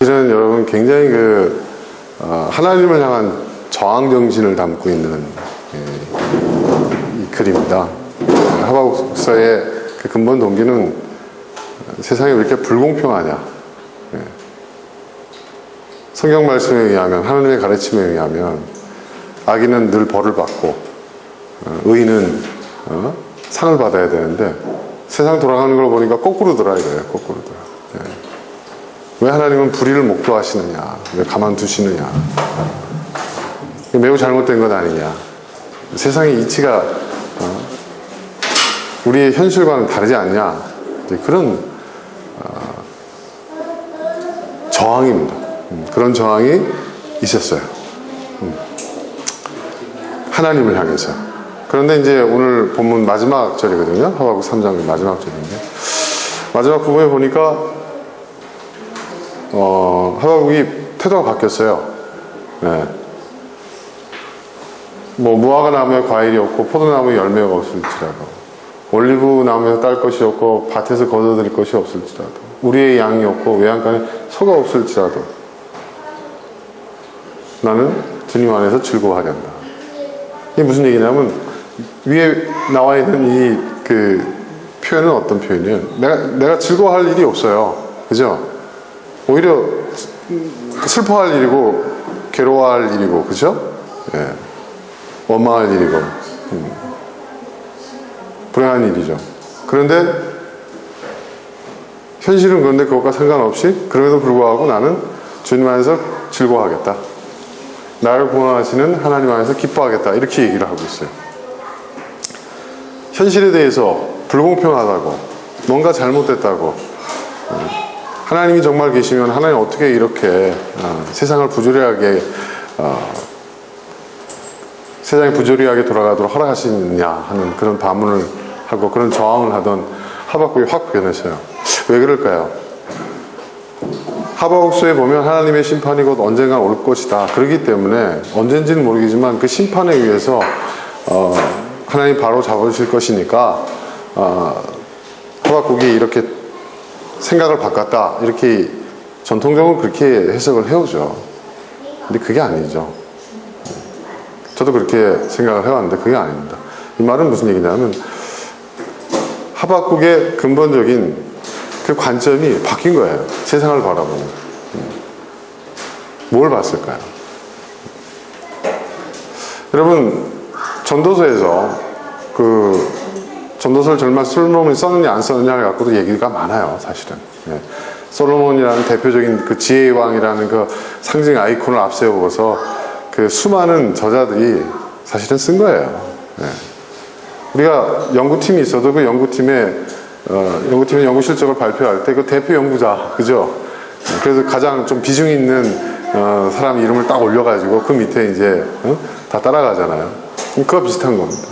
이런 여러분 굉장히 하나님을 향한 저항 정신을 담고 있는 이 글입니다. 하박국서의 그 근본 동기는 세상이 왜 이렇게 불공평하냐. 성경 말씀에 의하면, 하나님의 가르침에 의하면 악인은 늘 벌을 받고 의인은 상을 받아야 되는데 세상 돌아가는 걸 보니까 거꾸로 돌아야 돼요. 거꾸로 돌아. 왜 하나님은 불의를 목도하시느냐? 왜 가만두시느냐? 매우 잘못된 것 아니냐? 세상의 이치가 우리의 현실과는 다르지 않냐? 그런 저항입니다. 그런 저항이 있었어요. 하나님을 향해서. 그런데 이제 오늘 본문 마지막 절이거든요. 하박국 3장 마지막 절인데 마지막 부분에 보니까 하박국이 태도가 바뀌었어요. 네. 뭐 무화과 나무에 과일이 없고 포도나무에 열매가 없을지라도, 올리브 나무에서 딸 것이 없고 밭에서 거둬들일 것이 없을지라도, 우리의 양이 없고 외양간에 소가 없을지라도 나는 주님 안에서 즐거워하련다. 이게 무슨 얘기냐면 위에 나와 있는 이 표현은 어떤 표현이에요? 내가 즐거워할 일이 없어요. 그죠? 오히려 슬퍼할 일이고 괴로워할 일이고, 그죠? 예. 원망할 일이고 불행한 일이죠. 그런데 현실은 그런데 그것과 상관없이 그럼에도 불구하고 나는 주님 안에서 즐거워하겠다. 나를 구원하시는 하나님 안에서 기뻐하겠다. 이렇게 얘기를 하고 있어요. 현실에 대해서 불공평하다고, 뭔가 잘못됐다고, 하나님이 정말 계시면 하나님 어떻게 이렇게 세상을 부조리하게 세상이 부조리하게 돌아가도록 허락하시느냐 하는 그런 반문을 하고 그런 저항을 하던 하박국이 확 변했어요. 왜 그럴까요? 하박국서에 보면 하나님의 심판이 곧 언젠가 올 것이다. 그렇기 때문에 언젠지는 모르겠지만 그 심판에 의해서 하나님 바로 잡으실 것이니까 하박국이 이렇게 생각을 바꿨다. 이렇게 전통적으로 그렇게 해석을 해오죠. 근데 그게 아니죠. 저도 그렇게 생각을 해왔는데 그게 아닙니다. 이 말은 무슨 얘기냐면 하박국의 근본적인 그 관점이 바뀐 거예요. 세상을 바라보는. 뭘 봤을까요? 여러분, 전도서에서 전도서를 정말 솔로몬이 썼느냐 안 썼느냐를 갖고도 얘기가 많아요. 사실은. 솔로몬이라는 대표적인 그 지혜의 왕이라는 그 상징 아이콘을 앞세우고서 그 수많은 저자들이 사실은 쓴 거예요. 우리가 연구팀이 있어도 그 연구팀의 연구 실적을 발표할 때 그 대표 연구자, 그죠? 그래서 가장 좀 비중 있는 사람 이름을 딱 올려가지고 그 밑에 이제 다 따라가잖아요. 그거 비슷한 겁니다.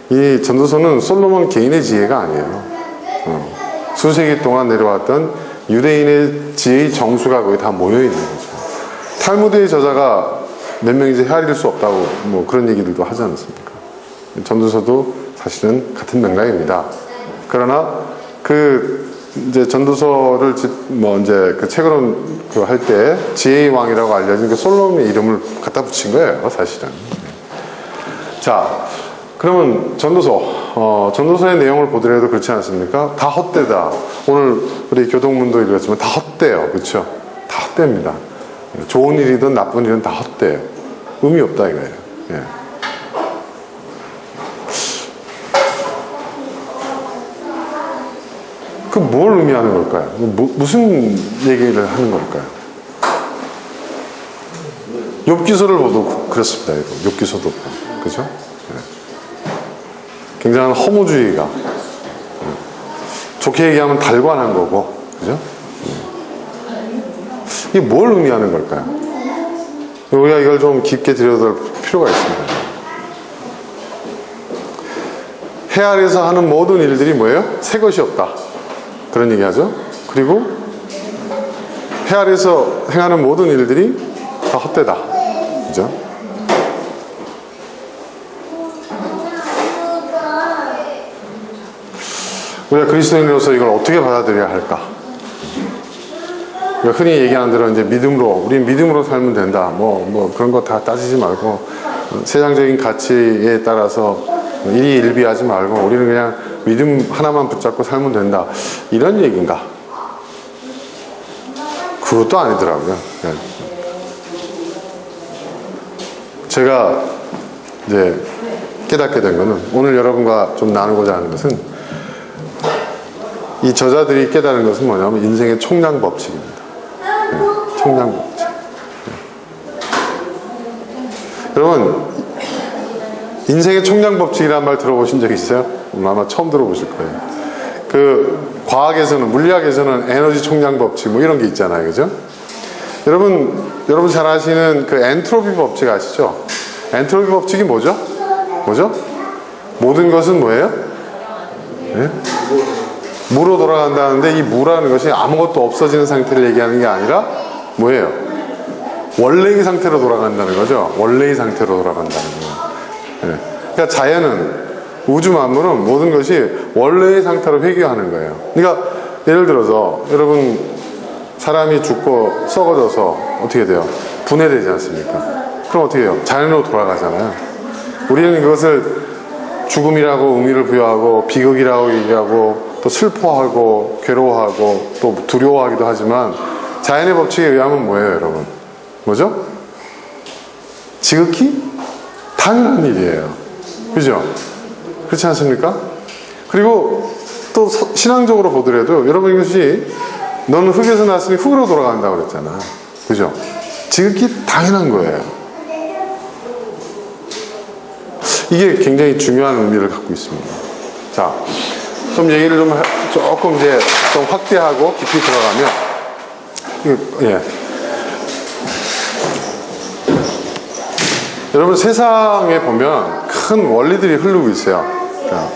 이 전도서는 솔로몬 개인의 지혜가 아니에요. 수세기 동안 내려왔던 유대인의 지혜의 정수가 거기 다 모여있는 거죠. 탈무드의 저자가 몇 명이지 헤아릴 수 없다고 뭐 그런 얘기들도 하지 않습니까? 전도서도 사실은 같은 맥락입니다. 그러나 이제 전도서를 이제 그 책으로 할 때 지혜의 왕이라고 알려진 그 솔로몬의 이름을 갖다 붙인 거예요, 사실은. 자, 그러면 전도서의 내용을 보더라도 그렇지 않습니까? 다 헛되다. 오늘 우리 교동문도 읽었지만 다 헛돼요, 그렇죠? 다 헛됩니다. 좋은 일이든 나쁜 일은 다 헛돼요. 의미 없다 이거예요. 그 뭘 의미하는 걸까요? 무슨 얘기를 하는 걸까요? 욥기서를 봐도 그렇습니다. 이거 욥기서도 그죠? 굉장한 허무주의가, 좋게 얘기하면 달관한 거고, 그죠? 이게 뭘 의미하는 걸까요? 우리가 이걸 좀 깊게 들여다볼 필요가 있습니다. 해 아래서 하는 모든 일들이 뭐예요? 새 것이 없다. 그런 얘기 하죠. 그리고 해 아래서 행하는 모든 일들이 다 헛되다. 그죠? 우리가 그리스도인으로서 이걸 어떻게 받아들여야 할까? 그러니까 흔히 얘기하는 대로 이제 믿음으로, 우리는 믿음으로 살면 된다. 뭐 그런 거 다 따지지 말고, 세상적인 가치에 따라서 일희일비하지 말고, 우리는 그냥 믿음 하나만 붙잡고 살면 된다. 이런 얘기인가? 그것도 아니더라고요. 네. 제가 이제 깨닫게 된 거는, 오늘 여러분과 좀 나누고자 하는 것은, 이 저자들이 깨달은 것은 뭐냐면 인생의 총량 법칙입니다. 네, 총량 법칙. 네. 여러분, 인생의 총량 법칙이라는 말 들어보신 적 있어요? 아마 처음 들어보실 거예요. 그 과학에서는, 물리학에서는 에너지 총량 법칙 뭐 이런 게 있잖아요, 그죠? 여러분 잘 아시는 그 엔트로피 법칙 아시죠? 엔트로피 법칙이 뭐죠? 모든 것은 뭐예요? 네? 무로 돌아간다는데, 이 무라는 것이 아무것도 없어지는 상태를 얘기하는 게 아니라 뭐예요? 원래의 상태로 돌아간다는 거죠. 원래의 상태로 돌아간다는 거예요. 네. 그러니까 자연은, 우주 만물은 모든 것이 원래의 상태로 회귀하는 거예요. 그러니까 예를 들어서 여러분, 사람이 죽고 썩어져서 어떻게 돼요? 분해되지 않습니까? 그럼 어떻게 해요? 자연으로 돌아가잖아요. 우리는 그것을 죽음이라고 의미를 부여하고, 비극이라고 얘기하고, 또 슬퍼하고, 괴로워하고, 또 두려워하기도 하지만, 자연의 법칙에 의하면 뭐예요, 여러분? 뭐죠? 지극히 당연한 일이에요. 그죠? 그렇지 않습니까? 그리고 또 신앙적으로 보더라도, 여러분, 이것이 너는 흙에서 났으니 흙으로 돌아간다고 그랬잖아. 그죠? 지극히 당연한 거예요. 이게 굉장히 중요한 의미를 갖고 있습니다. 자, 좀 얘기를 조금 이제 좀 확대하고 깊이 들어가면, 예. 여러분, 세상에 보면 큰 원리들이 흐르고 있어요.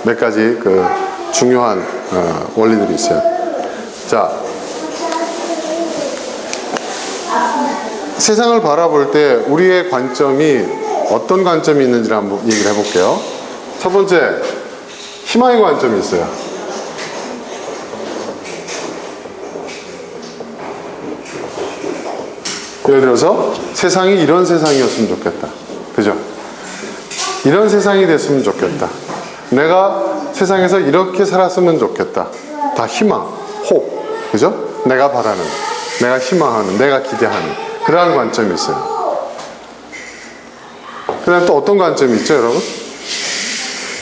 몇 가지 그 중요한 원리들이 있어요. 자, 세상을 바라볼 때 우리의 관점이 어떤 관점이 있는지를 한번 얘기를 해볼게요. 첫 번째, 희망의 관점이 있어요. 예를 들어서 세상이 이런 세상이었으면 좋겠다. 그죠? 이런 세상이 됐으면 좋겠다. 내가 세상에서 이렇게 살았으면 좋겠다. 다 희망, 혹. 그죠? 내가 바라는, 내가 희망하는, 내가 기대하는 그러한 관점이 있어요. 그 다음 또 어떤 관점이 있죠, 여러분?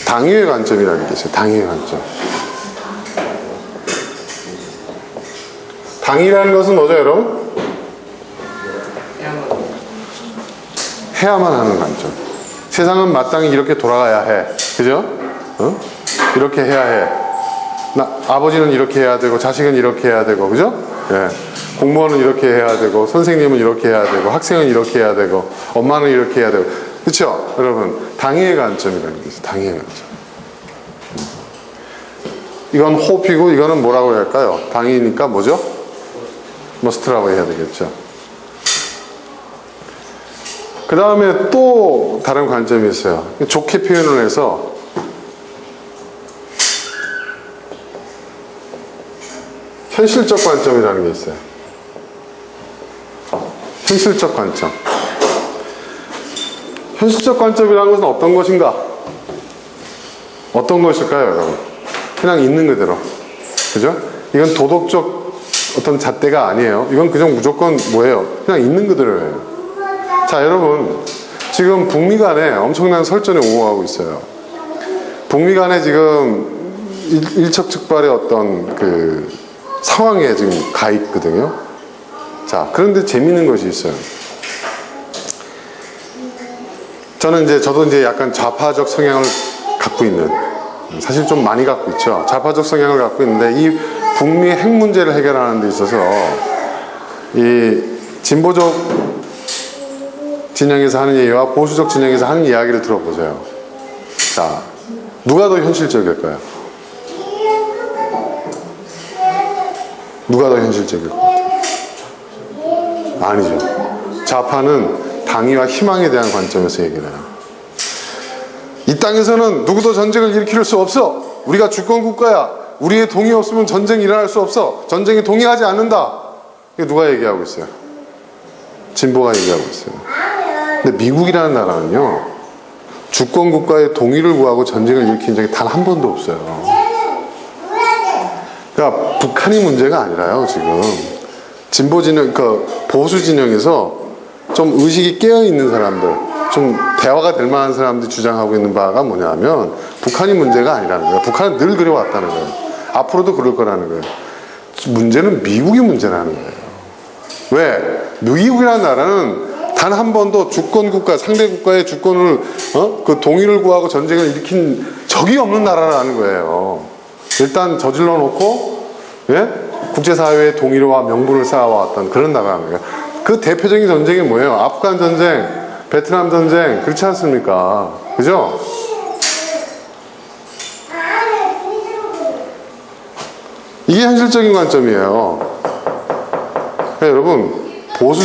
당위의 관점이라는 게 있어요. 당위의 관점. 당위라는 것은 뭐죠, 여러분? 해야만 하는 관점. 세상은 마땅히 이렇게 돌아가야 해. 그죠? 어? 이렇게 해야 해. 아버지는 이렇게 해야 되고, 자식은 이렇게 해야 되고, 그죠? 예. 공무원은 이렇게 해야 되고, 선생님은 이렇게 해야 되고, 학생은 이렇게 해야 되고, 엄마는 이렇게 해야 되고. 그렇죠? 여러분, 당위의 관점이라는 게 있어요. 당위의 관점. 이건 호피고 이거는 뭐라고 해야 할까요? 당위니까 뭐죠? 머스트라고 해야 되겠죠. 그 다음에 또 다른 관점이 있어요. 좋게 표현을 해서 현실적 관점이라는 게 있어요. 현실적 관점. 현실적 관점이라는 것은 어떤 것인가? 어떤 것일까요, 여러분? 그냥 있는 그대로. 그죠? 이건 도덕적 어떤 잣대가 아니에요. 이건 그냥 무조건 뭐예요? 그냥 있는 그대로예요. 자, 여러분. 지금 북미 간에 엄청난 설전이 오가고 있어요. 북미 간에 지금 일촉즉발의 어떤 그 상황에 지금 가 있거든요. 자, 그런데 재밌는 것이 있어요. 저도 이제 약간 좌파적 성향을 갖고 있는, 사실 좀 많이 갖고 있죠. 좌파적 성향을 갖고 있는데, 이 북미 핵 문제를 해결하는 데 있어서 이 진보적 진영에서 하는 얘기와 보수적 진영에서 하는 이야기를 들어보세요. 자, 누가 더 현실적일까요? 누가 더 현실적일 것 같아요? 아니죠. 좌파는 당위와 희망에 대한 관점에서 얘기를 해요. 이 땅에서는 누구도 전쟁을 일으킬 수 없어. 우리가 주권국가야. 우리의 동의 없으면 전쟁이 일어날 수 없어. 전쟁에 동의하지 않는다. 이거 누가 얘기하고 있어요? 진보가 얘기하고 있어요. 근데 미국이라는 나라는요, 주권 국가의 동의를 구하고 전쟁을 일으킨 적이 단 한 번도 없어요. 그러니까 북한이 문제가 아니라요, 지금. 진보 진영, 그러니까 보수 진영에서 좀 의식이 깨어 있는 사람들, 좀 대화가 될 만한 사람들이 주장하고 있는 바가 뭐냐면 북한이 문제가 아니라는 거예요. 북한은 늘 그래왔다는 거예요. 앞으로도 그럴 거라는 거예요. 문제는 미국이 문제라는 거예요. 왜? 미국이라는 나라는 단 한 번도 주권 국가, 상대 국가의 주권을 그 동의를 구하고 전쟁을 일으킨 적이 없는 나라라는 거예요. 일단 저질러 놓고, 예? 국제사회의 동의와 명분을 쌓아왔던 그런 나라라는 거예요. 그 대표적인 전쟁이 뭐예요? 아프간 전쟁, 베트남 전쟁, 그렇지 않습니까? 그죠? 이게 현실적인 관점이에요. 그러니까 여러분, 보수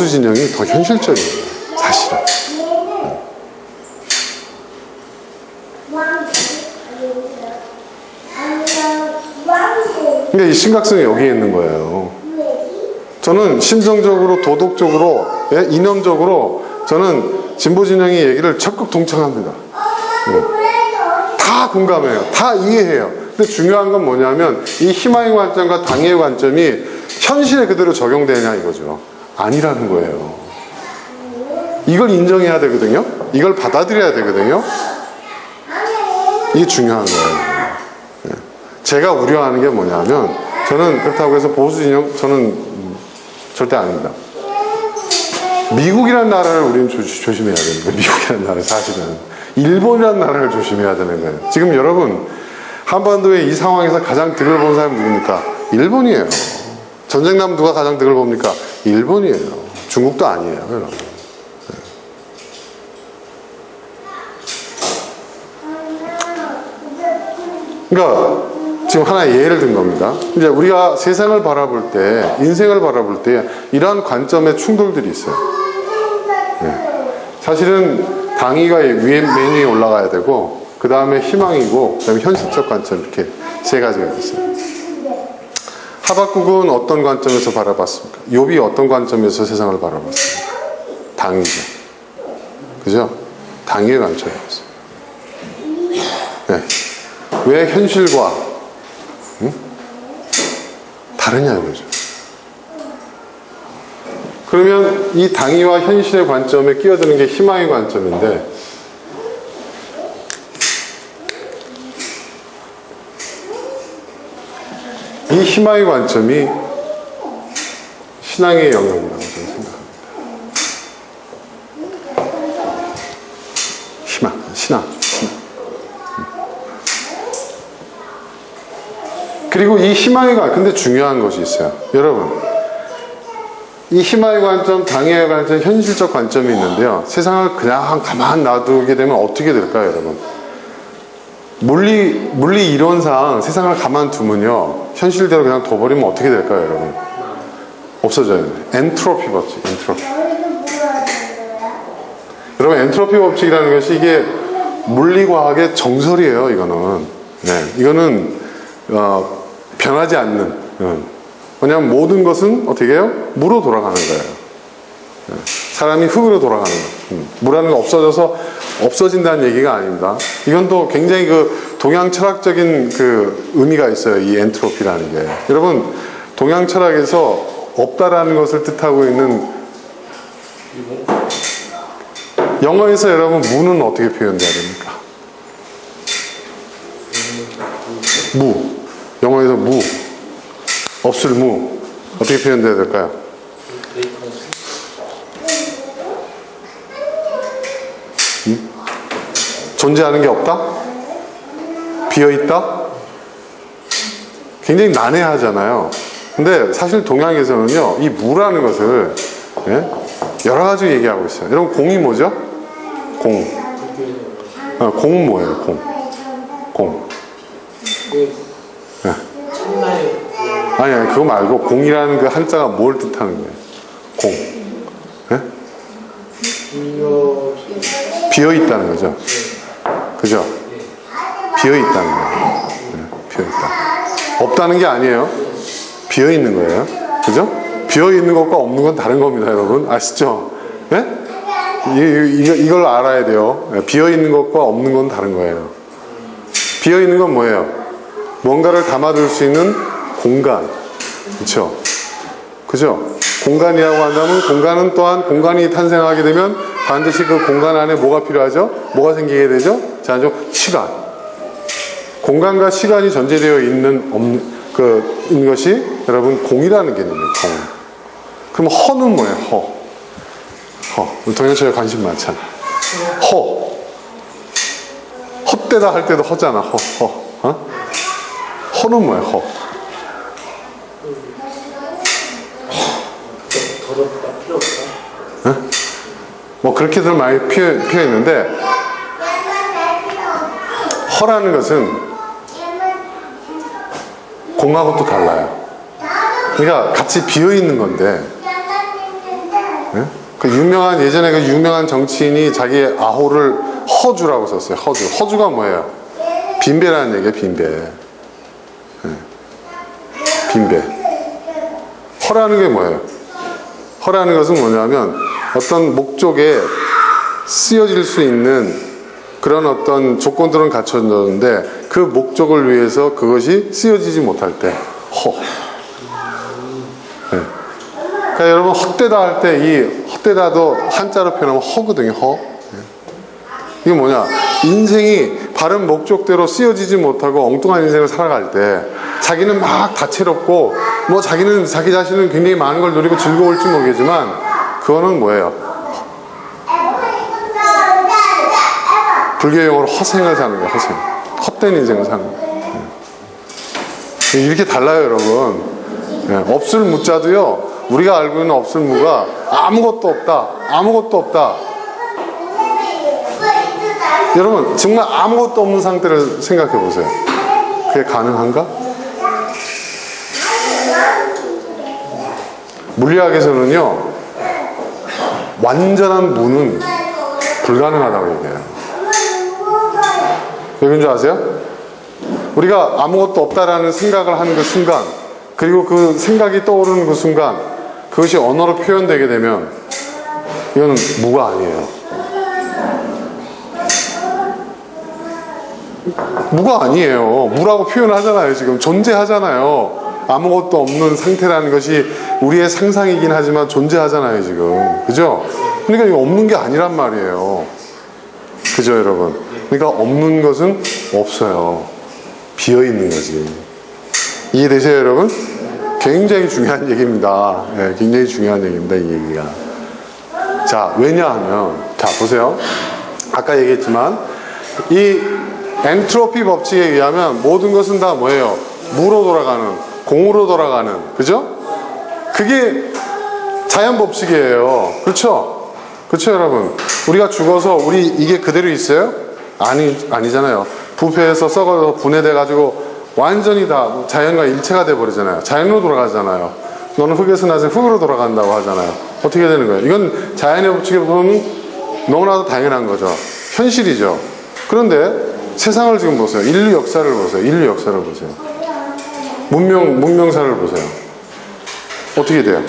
진영이 더 현실적이에요, 사실은. 그러니까 이 심각성이 여기에 있는 거예요. 저는 심정적으로, 도덕적으로, 예? 이념적으로 저는 진보 진영의 얘기를 적극 동참합니다. 다 공감해요. 다 이해해요. 근데 중요한 건 뭐냐면 이 희망의 관점과 당위의 관점이 현실에 그대로 적용되냐 이거죠. 아니라는 거예요. 이걸 인정해야 되거든요. 이걸 받아들여야 되거든요. 이게 중요한 거예요. 제가 우려하는 게 뭐냐면 저는 그렇다고 해서 보수 진영 저는 절대 아닙니다. 미국이라는 나라를 우리는 조심해야 되는 거예요. 미국이라는 나라 사실은 일본이라는 나라를 조심해야 되는 거예요. 지금 여러분 한반도의 이 상황에서 가장 득을 본 사람이 누굽니까? 일본이에요. 전쟁 나면 누가 가장 득을 봅니까? 일본이에요. 중국도 아니에요, 여러분. 그러니까 지금 하나의 예를 든 겁니다. 이제 우리가 세상을 바라볼 때, 인생을 바라볼 때 이러한 관점의 충돌들이 있어요. 네. 사실은 당위가 맨 위에 올라가야 되고 그 다음에 희망이고 그 다음에 현실적 관점 이렇게 세 가지가 있어요. 하박국은 어떤 관점에서 바라봤습니까? 욥이 어떤 관점에서 세상을 바라봤습니까? 당위죠. 그죠? 당위의 관점이었어요. 네. 왜 현실과 다르냐 이거죠. 그러면 이 당위와 현실의 관점에 끼어드는 게 희망의 관점인데 이 희망의 관점이 신앙의 영역이라고 저는 생각합니다. 신앙. 그리고 이 희망의 관점, 근데 중요한 것이 있어요. 여러분, 이 희망의 관점, 당위의 관점, 현실적 관점이 있는데요. 세상을 그냥 가만 놔두게 되면 어떻게 될까요, 여러분? 물리 이론상 세상을 가만두면요, 현실대로 그냥 둬버리면 어떻게 될까요, 여러분? 없어져요. 엔트로피 법칙, 엔트로피. 여러분, 엔트로피 법칙이라는 것이 이게 물리과학의 정설이에요, 이거는. 네, 이거는, 변하지 않는. 왜냐하면 모든 것은 어떻게 해요? 무로 돌아가는 거예요. 사람이 흙으로 돌아가는 거예요. 무라는 거 없어져서 없어진다는 얘기가 아닙니다. 이건 또 굉장히 그 동양 철학적인 그 의미가 있어요. 이 엔트로피라는 게. 여러분, 동양 철학에서 없다라는 것을 뜻하고 있는 영어에서 여러분 무는 어떻게 표현돼야 됩니까? 무. 영어에서 무. 없을 무. 어떻게 표현돼야 될까요? 존재하는 게 없다? 비어있다? 굉장히 난해하잖아요. 근데 사실 동양에서는요, 이 무라는 것을 여러 가지 얘기하고 있어요. 여러분, 공이 뭐죠? 공. 공은 뭐예요? 공. 아니, 그거 말고 공이라는 그 한자가 뭘 뜻하는 거예요? 공. 비어있다는 거죠. 그죠? 비어있다는 거예요. 비어있다. 없다는 게 아니에요. 비어있는 거예요. 그죠? 비어 있는 것과 없는 건 다른 겁니다, 여러분. 아시죠? 예? 이걸 알아야 돼요. 비어 있는 것과 없는 건 다른 거예요. 비어 있는 건 뭐예요? 뭔가를 담아둘 수 있는 공간. 그렇죠? 그죠? 공간이라고 한다면 공간은 또한 공간이 탄생하게 되면 반드시 그 공간 안에 뭐가 필요하죠? 뭐가 생기게 되죠? 자, 시간. 공간과 시간이 전제되어 있는 것이 여러분 공이라는 개념이에요. 공. 그럼 허는 뭐예요? 허. 동현철에 관심 많잖아. 헛되다 할 때도 허잖아. 허는 뭐예요? 허. 더럽다, 필요 없다. 뭐 그렇게들 많이 표현했는데 허라는 것은 공하고 또 달라요. 그러니까 같이 비어 있는 건데, 그 예전에 그 유명한 정치인이 자기 아호를 허주라고 썼어요. 허주가 뭐예요? 빈배라는 얘기예요. 빈배. 허라는 게 뭐예요? 허라는 것은 뭐냐면 어떤 목적에 쓰여질 수 있는 그런 어떤 조건들은 갖춰졌는데 그 목적을 위해서 그것이 쓰여지지 못할 때 허. 네. 그러니까 여러분 헛되다 할 때 이 헛되다도 한자로 표현하면 허거든요. 허. 네. 이게 뭐냐? 인생이 바른 목적대로 쓰여지지 못하고 엉뚱한 인생을 살아갈 때 자기는 막 다채롭고 뭐 자기는 자기 자신은 굉장히 많은 걸 누리고 즐거울지 모르겠지만 그거는 뭐예요? 불교 용어로 허생을 사는 거예요. 허생. 헛된 인생을 사는 거예요. 이렇게 달라요, 여러분. 없을 무자도요. 우리가 알고 있는 없을 무가 아무것도 없다. 여러분 정말 아무것도 없는 상태를 생각해 보세요. 그게 가능한가? 물리학에서는요 완전한 무는 불가능하다고 얘기해요. 왜 그런 줄 아세요? 우리가 아무것도 없다라는 생각을 하는 그 순간, 그리고 그 생각이 떠오르는 그 순간 그것이 언어로 표현되게 되면 이거는 무가 아니에요. 무가 아니에요. 무라고 표현하잖아요. 지금 존재하잖아요. 아무것도 없는 상태라는 것이 우리의 상상이긴 하지만 존재하잖아요. 지금 그죠? 그러니까 이거 없는 게 아니란 말이에요. 그죠 여러분? 그러니까 없는 것은 없어요. 비어있는 거지. 이해되세요 여러분? 굉장히 중요한 얘기입니다. 네, 굉장히 중요한 얘기입니다. 이 얘기가. 자, 왜냐하면 자 보세요. 아까 얘기했지만 이 엔트로피 법칙에 의하면 모든 것은 다 뭐예요? 무로 돌아가는, 공으로 돌아가는, 그죠? 그게 자연 법칙이에요. 그렇죠? 그렇죠 여러분? 우리가 죽어서 우리 이게 그대로 있어요? 아니잖아요. 부패해서 썩어서 분해돼 가지고 완전히 다 자연과 일체가 돼 버리잖아요. 자연으로 돌아가잖아요. 너는 흙에서 나서 흙으로 돌아간다고 하잖아요. 어떻게 되는 거예요? 이건 자연의 법칙에 보면 너무나도 당연한 거죠. 현실이죠. 그런데 세상을 지금 보세요. 인류 역사를 보세요. 문명사를 보세요. 어떻게 돼요?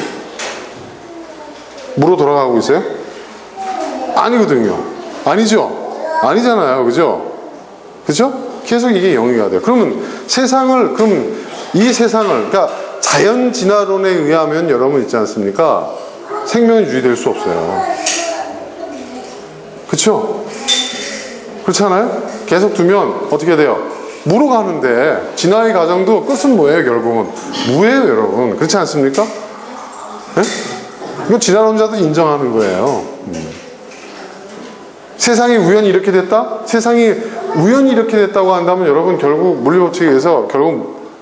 무로 돌아가고 있어요? 아니거든요. 아니죠? 아니잖아요. 그죠? 그죠? 계속 이게 영위가 돼요. 그러면 이 세상을, 그러니까 자연 진화론에 의하면 여러분 있지 않습니까? 생명이 유지될 수 없어요. 그쵸? 그렇지 않아요? 계속 두면 어떻게 돼요? 무로 가는데 진화의 과정도 끝은 뭐예요? 결국은 무예요 여러분. 그렇지 않습니까? 네? 이건 진화론자도 인정하는 거예요. 세상이 우연히 이렇게 됐다? 세상이 우연히 이렇게 됐다고 한다면 여러분 결국 물리법칙에 의해서 결국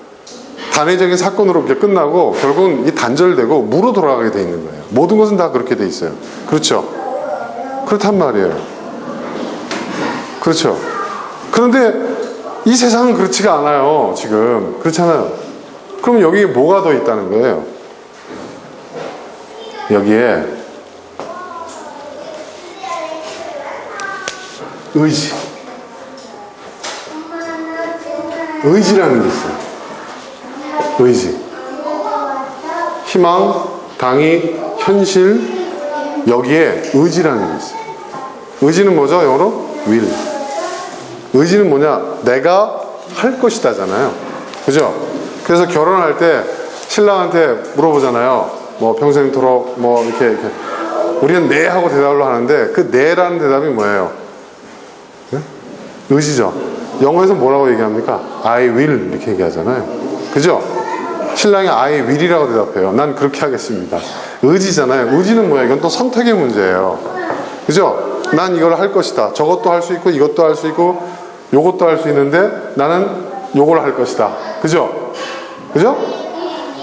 단회적인 사건으로 이렇게 끝나고 결국은 이 단절되고 무로 돌아가게 돼 있는 거예요. 모든 것은 다 그렇게 돼 있어요. 그렇죠? 그렇단 말이에요. 그렇죠? 그런데 이 세상은 그렇지가 않아요. 지금 그렇잖아요. 그럼 여기에 뭐가 더 있다는 거예요? 여기에 의지라는 게 있어요. 의지. 희망, 당위, 현실, 여기에 의지라는 게 있어요. 의지는 뭐죠? 영어로? will. 의지는 뭐냐? 내가 할 것이다잖아요. 그죠? 그래서 결혼할 때 신랑한테 물어보잖아요. 뭐 평생토록 뭐 이렇게. 우리는 네 하고 대답을 하는데 그 네라는 대답이 뭐예요? 네? 의지죠. 영어에서 뭐라고 얘기합니까? I will 이렇게 얘기하잖아요. 그죠? 신랑이 I will이라고 대답해요. 난 그렇게 하겠습니다. 의지잖아요. 의지는 뭐예요? 이건 또 선택의 문제예요. 그죠? 난 이걸 할 것이다. 저것도 할 수 있고 이것도 할 수 있고 요것도 할 수 있는데 나는 요걸 할 것이다. 그죠? 그죠?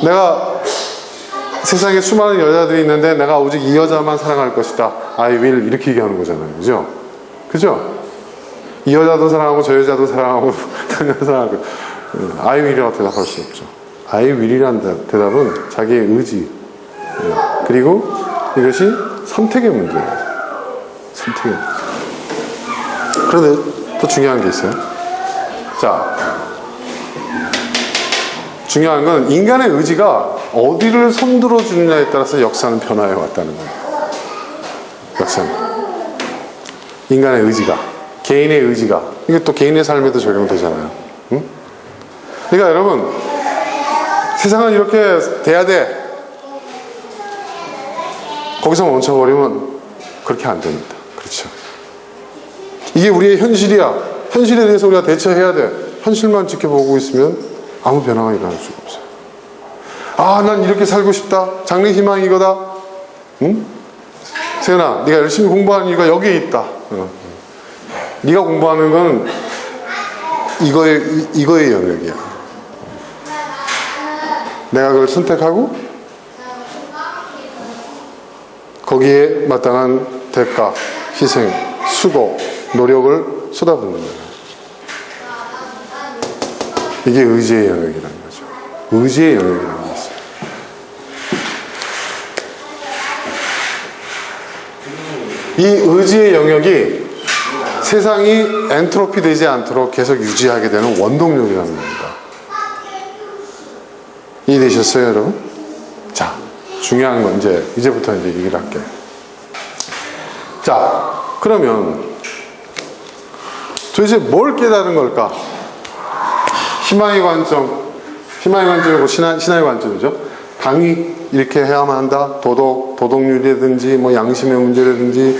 내가 세상에 수많은 여자들이 있는데 내가 오직 이 여자만 사랑할 것이다. I will 이렇게 얘기하는 거잖아요. 그죠? 그죠? 이 여자도 사랑하고 저 여자도 사랑하고 저 여자도 사랑하고 I will이라고 대답할 수 없죠. I will이라는 대답은 자기의 의지 그리고 이것이 선택의 문제예요. 선택의 문제. 그런데 또 중요한 게 있어요. 자, 중요한 건 인간의 의지가 어디를 손들어 주느냐에 따라서 역사는 변화해 왔다는 거예요. 역사는. 인간의 의지가. 개인의 의지가. 이게 또 개인의 삶에도 적용되잖아요. 응? 그러니까 여러분, 세상은 이렇게 돼야 돼. 거기서 멈춰버리면 그렇게 안 됩니다. 그렇죠. 이게 우리의 현실이야. 현실에 대해서 우리가 대처해야 돼. 현실만 지켜보고 있으면 아무 변화가 일어날 수가 없어요. 아, 난 이렇게 살고 싶다. 장래 희망이 이거다. 응? 세연아, 네가 열심히 공부하는 이유가 여기에 있다. 네가 공부하는 건 이거의 영역이야. 내가 그걸 선택하고 거기에 마땅한 대가, 희생, 수고, 노력을 쏟아붓는 거예요. 이게 의지의 영역이라는 거죠. 의지의 영역이라는 게 있어요. 이 의지의 영역이 세상이 엔트로피 되지 않도록 계속 유지하게 되는 원동력이라는 겁니다. 이해되셨어요, 여러분? 자, 중요한 건 이제부터 얘기를 할게요. 자, 그러면 도대체 뭘 깨달은 걸까? 희망의 관점이고 신앙의 관점이죠. 당위 이렇게 해야만 한다. 도덕률이라든지 뭐 양심의 문제라든지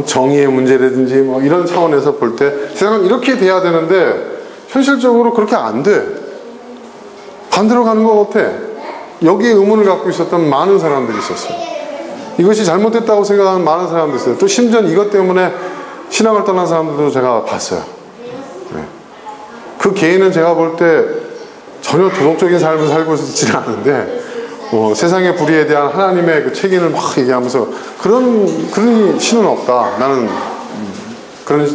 정의의 문제라든지 뭐 이런 차원에서 볼 때 세상은 이렇게 돼야 되는데 현실적으로 그렇게 안 돼. 반대로 가는 것 같아. 여기에 의문을 갖고 있었던 많은 사람들이 있었어요. 이것이 잘못됐다고 생각하는 많은 사람들이 있어요. 또 심지어 이것 때문에 신앙을 떠난 사람들도 제가 봤어요. 네. 그 개인은 제가 볼 때 전혀 도덕적인 삶을 살고 있지는 않은데 세상의 불의에 대한 하나님의 그 책임을 막 얘기하면서 그런 신은 없다. 나는 그런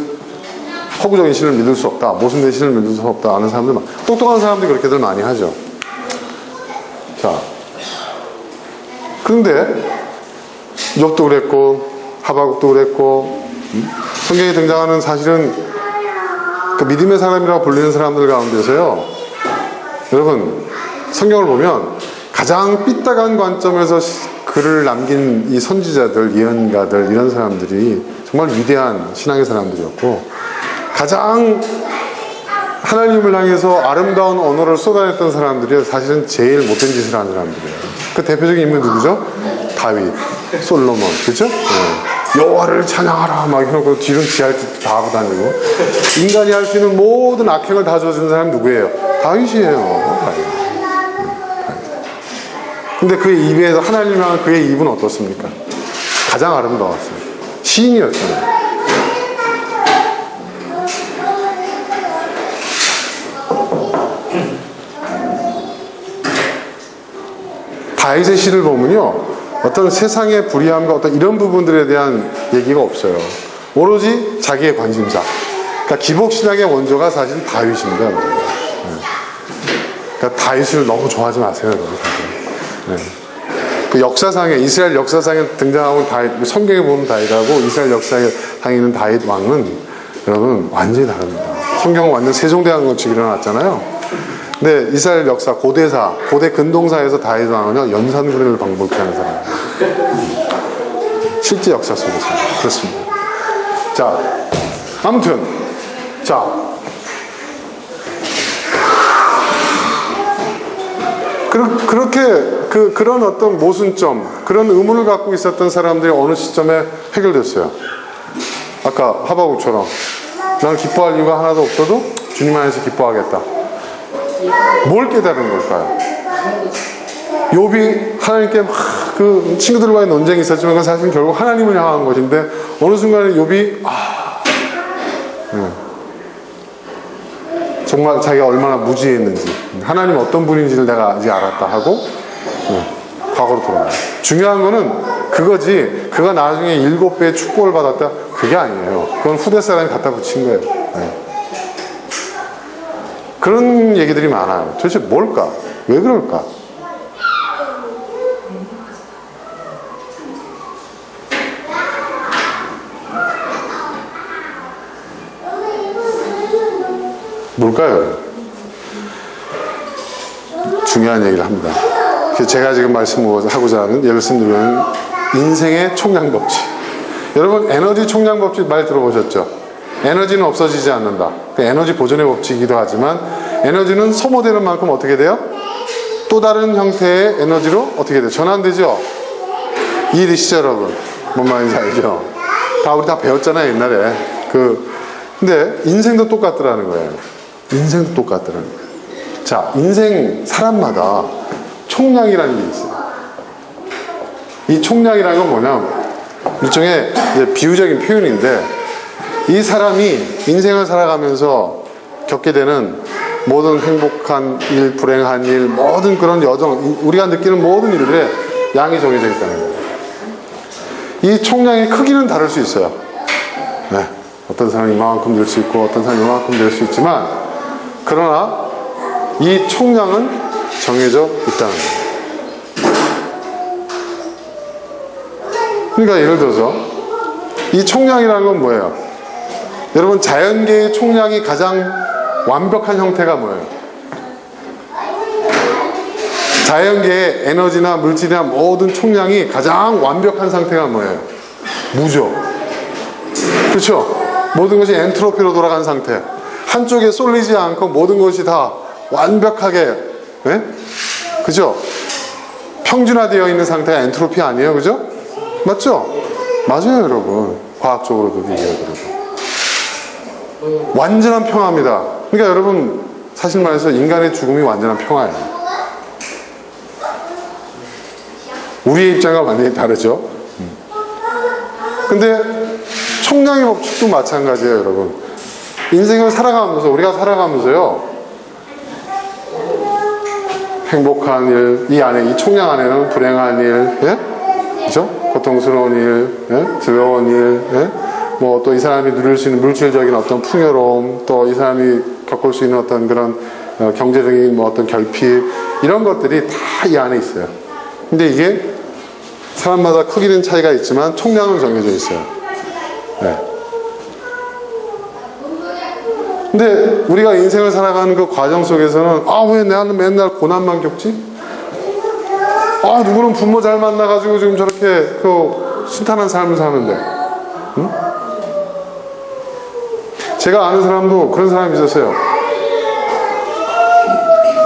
허구적인 신을 믿을 수 없다. 모순된 신을 믿을 수 없다. 하는 사람들 똑똑한 사람들이 그렇게들 많이 하죠. 자, 그런데 욥도 그랬고 하박국도 그랬고 성경에 등장하는 사실은 그 믿음의 사람이라고 불리는 사람들 가운데서요, 여러분 성경을 보면 가장 삐딱한 관점에서 글을 남긴 이 선지자들, 예언가들 이런 사람들이 정말 위대한 신앙의 사람들이었고 가장 하나님을 향해서 아름다운 언어를 쏟아냈던 사람들이 사실은 제일 못된 짓을 하는 사람들이에요. 그 대표적인 인물 누구죠? 다윗, 솔로몬, 그죠? 네. 여호와를 찬양하라 막 해놓고 뒤는 지할 짓 다 하고 다니고 인간이 할 수 있는 모든 악행을 다 저지른 사람이 누구예요? 다윗이에요. 다윗. 근데 그의 입에서 하나님을 향한 그의 입은 어떻습니까? 가장 아름다웠어요. 시인이었잖아요. 다윗의 시를 보면요, 어떤 세상의 불의함과 어떤 이런 부분들에 대한 얘기가 없어요. 오로지 자기의 관심사. 그러니까 기복신앙의 원조가 사실 다윗입니다. 그러니까 다윗을 너무 좋아하지 마세요, 여러분. 네. 그 역사상에, 이스라엘 역사상에 등장하고 다윗, 성경에 보면 다윗하고 이스라엘 역사에 다니는 다윗 왕은 여러분 완전히 다릅니다. 성경은 완전 세종대왕 건축이 일어났잖아요. 근데 이스라엘 역사, 고대사, 고대 근동사에서 다윗 왕은요, 연산군을 방불케 하는 사람이에요. 실제 역사 속에서. 그렇습니다. 자, 아무튼, 자. 그렇게, 그런 어떤 모순점, 그런 의문을 갖고 있었던 사람들이 어느 시점에 해결됐어요. 아까 하박국처럼. 나는 기뻐할 이유가 하나도 없어도 주님 안에서 기뻐하겠다. 뭘 깨달은 걸까요? 욥이 하나님께 막 그 친구들과의 논쟁이 있었지만 그건 사실 결국 하나님을 향한 것인데 어느 순간에 욥이 정말 자기가 얼마나 무지했는지 하나님 어떤 분인지를 내가 아직 알았다 하고 과거로 돌아가요. 중요한 거는 그거지 그가 나중에 7배의 축복을 받았다 그게 아니에요. 그건 후대 사람이 갖다 붙인 거예요. 그런 얘기들이 많아요. 도대체 뭘까? 왜 그럴까? 뭘까요? 중요한 얘기를 합니다. 제가 지금 말씀하고자 하는 말씀드리는 인생의 총량법칙. 여러분 에너지 총량법칙 많이 들어보셨죠? 에너지는 없어지지 않는다. 그 에너지 보존의 법칙이기도 하지만 에너지는 소모되는 만큼 어떻게 돼요? 또 다른 형태의 에너지로 어떻게 돼요? 전환되죠? 이해되시죠 여러분? 뭔 말인지 알죠? 우리 다 배웠잖아요 옛날에. 근데 인생도 똑같더라는 거예요. 인생도 똑같더라는 거예요. 자, 인생 사람마다 총량이라는 게 있어요. 이 총량이라는 건 뭐냐면 일종의 이제 비유적인 표현인데 이 사람이 인생을 살아가면서 겪게 되는 모든 행복한 일, 불행한 일, 모든 그런 여정, 우리가 느끼는 모든 일들의 양이 정해져 있다는 거예요. 이 총량의 크기는 다를 수 있어요. 네. 어떤 사람이 이만큼 될 수 있고 어떤 사람이 이만큼 될 수 있지만 그러나 이 총량은 정해져 있다는 거예요. 그러니까 예를 들어서 이 총량이라는 건 뭐예요? 여러분 자연계의 총량이 가장 완벽한 형태가 뭐예요? 자연계의 에너지나 물질이나 모든 총량이 가장 완벽한 상태가 뭐예요? 무죠. 그렇죠? 모든 것이 엔트로피로 돌아간 상태. 한쪽에 쏠리지 않고 모든 것이 다 완벽하게, 네? 그죠? 평준화되어 있는 상태가 엔트로피 아니에요? 그죠? 맞죠? 맞아요, 여러분. 과학적으로도 얘기하더라도. 완전한 평화입니다. 그러니까 여러분, 사실 말해서 인간의 죽음이 완전한 평화예요. 우리의 입장과 완전히 다르죠? 근데 총량의 법칙도 마찬가지예요, 여러분. 인생을 살아가면서, 우리가 살아가면서요, 행복한 일, 이 안에, 이 총량 안에는 불행한 일, 예? 그죠? 고통스러운 일, 예? 즐거운 일, 예? 뭐 또 이 사람이 누릴 수 있는 물질적인 어떤 풍요로움, 또 이 사람이 겪을 수 있는 어떤 그런 경제적인 뭐 어떤 결핍, 이런 것들이 다 이 안에 있어요. 근데 이게 사람마다 크기는 차이가 있지만 총량은 정해져 있어요. 네. 근데 우리가 인생을 살아가는 그 과정 속에서는 왜 나는 맨날 고난만 겪지? 누구는 부모 잘 만나가지고 지금 저렇게 순탄한 삶을 사는데, 응? 제가 아는 사람도 그런 사람이 있었어요.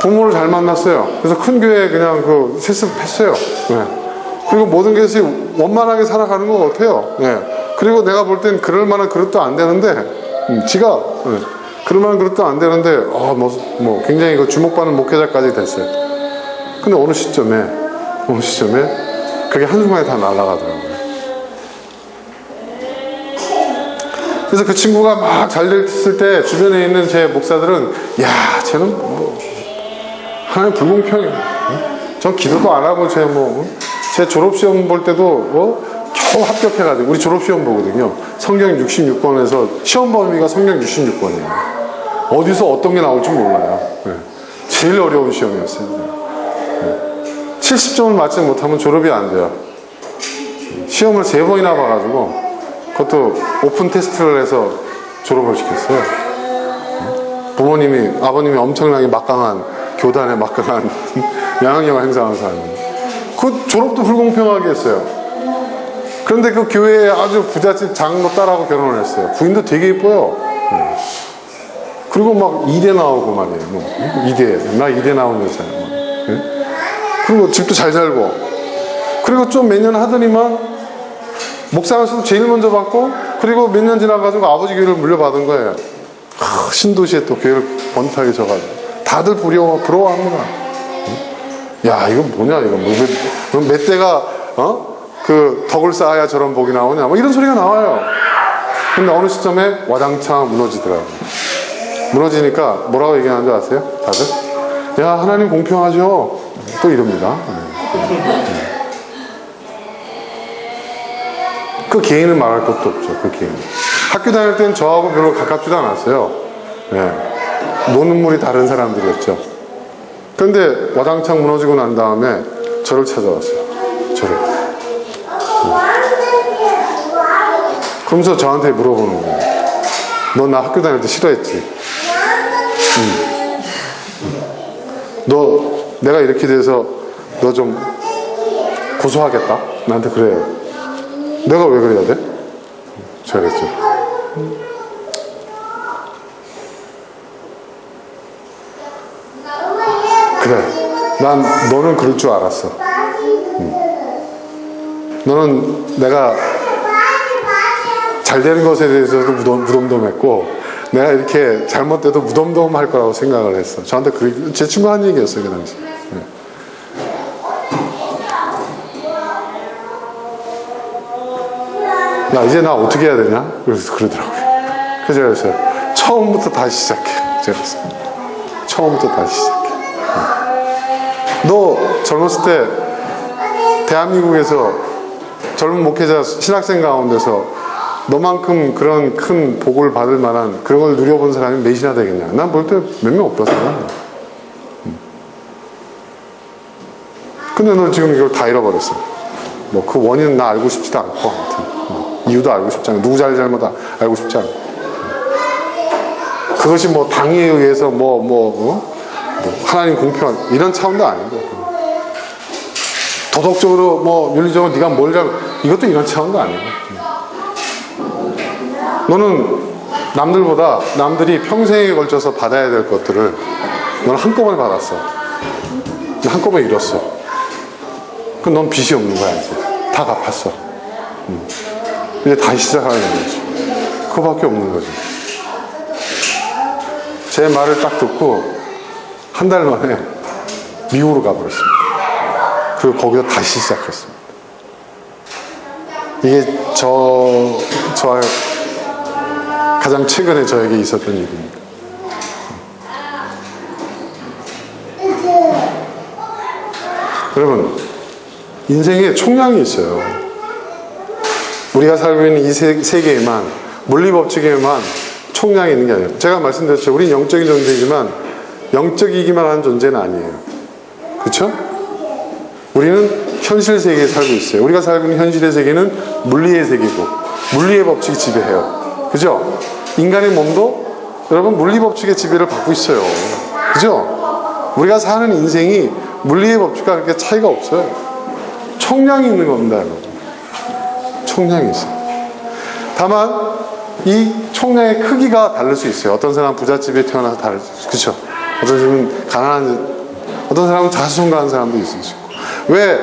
부모를 잘 만났어요. 그래서 큰 교회에 그냥 세습했어요. 네. 그리고 모든 것이 원만하게 살아가는 것 같아요. 네. 그리고 내가 볼 땐 그럴 만한 그릇도 안 되는데, 지가, 네. 그럴 만한 그릇도 안 되는데, 굉장히 주목받는 목회자까지 됐어요. 근데 어느 시점에, 그게 한순간에 다 날아가더라고요. 그래서 그 친구가 막 잘 됐을 때, 주변에 있는 제 목사들은, 쟤는 하나님 불공평해. 전 기도도 안 하고, 제 졸업시험 볼 때도, 겨우 합격해가지고, 우리 졸업시험 보거든요. 성경 66권에서, 시험 범위가 성경 66권이에요. 어디서 어떤 게 나올지 몰라요. 네. 제일 어려운 시험이었어요. 네. 70점을 맞지 못하면 졸업이 안 돼요. 시험을 3번이나 봐가지고, 그것도 오픈 테스트를 해서 졸업을 시켰어요. 아버님이 엄청나게 막강한 교단에 막강한 영향력을 행사하는 사람입니다. 그 졸업도 불공평하게 했어요. 그런데 그 교회에 아주 부잣집 장로 딸하고 결혼을 했어요. 부인도 되게 예뻐요. 그리고 막 이대 나오고 말이에요. 뭐, 이대 나온 여자예요. 그리고 집도 잘 살고. 그리고 좀 몇 년 하더니만 목사로서 제일 먼저 받고, 그리고 몇 년 지나가지고 아버지 교회를 물려받은 거예요. 신도시에 또 교회를 번듯하게 져가지고. 다들 부러워합니다. 야, 이거 뭐냐, 이거. 몇 대가, 그 덕을 쌓아야 저런 복이 나오냐. 뭐 이런 소리가 나와요. 근데 어느 시점에 와장창 무너지더라고요. 무너지니까 뭐라고 얘기하는 줄 아세요? 다들? 야, 하나님 공평하죠? 또 이럽니다. 그 개인은 말할 것도 없죠. 그 개인. 학교 다닐 때는 저하고 별로 가깝지도 않았어요. 노는 물이 다른 사람들이었죠. 그런데 와장창 무너지고 난 다음에 저를 찾아왔어요. 저를. 그러면서 저한테 물어보는 거예요. 너 나 학교 다닐 때 싫어했지? 너 내가 이렇게 돼서 너 좀 고소하겠다? 나한테 그래요. 내가 왜 그래야 돼? 제가 그랬죠. 그래, 너는 그럴 줄 알았어. 너는 내가 잘 되는 것에 대해서도 무덤덤했고, 내가 이렇게 잘못돼도 무덤덤할 거라고 생각을 했어. 저한테 제 친구가 한 얘기였어요, 그 당시. 야, 이제 나 어떻게 해야 되냐? 그래서 그러더라고요. 그래서 제가 그랬어요. 처음부터 다시 시작해. 제가 그랬어요. 처음부터 다시 시작해. 너 젊었을 때 대한민국에서 젊은 목회자 신학생 가운데서 너만큼 그런 큰 복을 받을 만한 그런 걸 누려본 사람이 몇이나 되겠냐? 난 볼 때 몇 명 없었어요. 근데 너 지금 이걸 다 잃어버렸어. 뭐 그 원인은 나 알고 싶지도 않고, 아무튼 이유도 알고 싶지 않고, 누구 잘못 알고 싶지 않고, 그것이 뭐 당에 의해서 뭐 하나님 공평한 이런 차원도 아니고, 도덕적으로 뭐 윤리적으로 네가 뭘 이것도 이런 차원도 아니고. 너는 남들보다 남들이 평생에 걸쳐서 받아야 될 것들을 너는 한꺼번에 받았어. 한꺼번에 잃었어. 그럼 넌 빚이 없는 거야. 이제 다 갚았어. 이제 다시 시작하는 거지. 그거밖에 없는 거지. 제 말을 딱 듣고 한 달 만에 미국으로 가버렸습니다. 그리고 거기서 다시 시작했습니다. 이게 저와 가장 최근에 저에게 있었던 일입니다. 여러분, 인생에 총량이 있어요. 우리가 살고 있는 이 세계에만, 물리법칙에만 총량이 있는 게 아니에요. 제가 말씀드렸죠. 우린 영적인 존재이지만 영적이기만 한 존재는 아니에요. 그렇죠? 우리는 현실 세계에 살고 있어요. 우리가 살고 있는 현실의 세계는 물리의 세계고, 물리의 법칙이 지배해요. 그죠? 인간의 몸도 여러분 물리 법칙의 지배를 받고 있어요. 그죠? 우리가 사는 인생이 물리의 법칙과 그렇게 차이가 없어요. 총량이 있는 겁니다, 여러분. 총량이 있어요. 다만 이 총량의 크기가 다를 수 있어요. 어떤 사람은 부잣집에 태어나서 다를 수 있어요. 그렇죠? 어떤 사람은 가난한, 어떤 사람은 자수성가한 사람도 있을 수 있고. 왜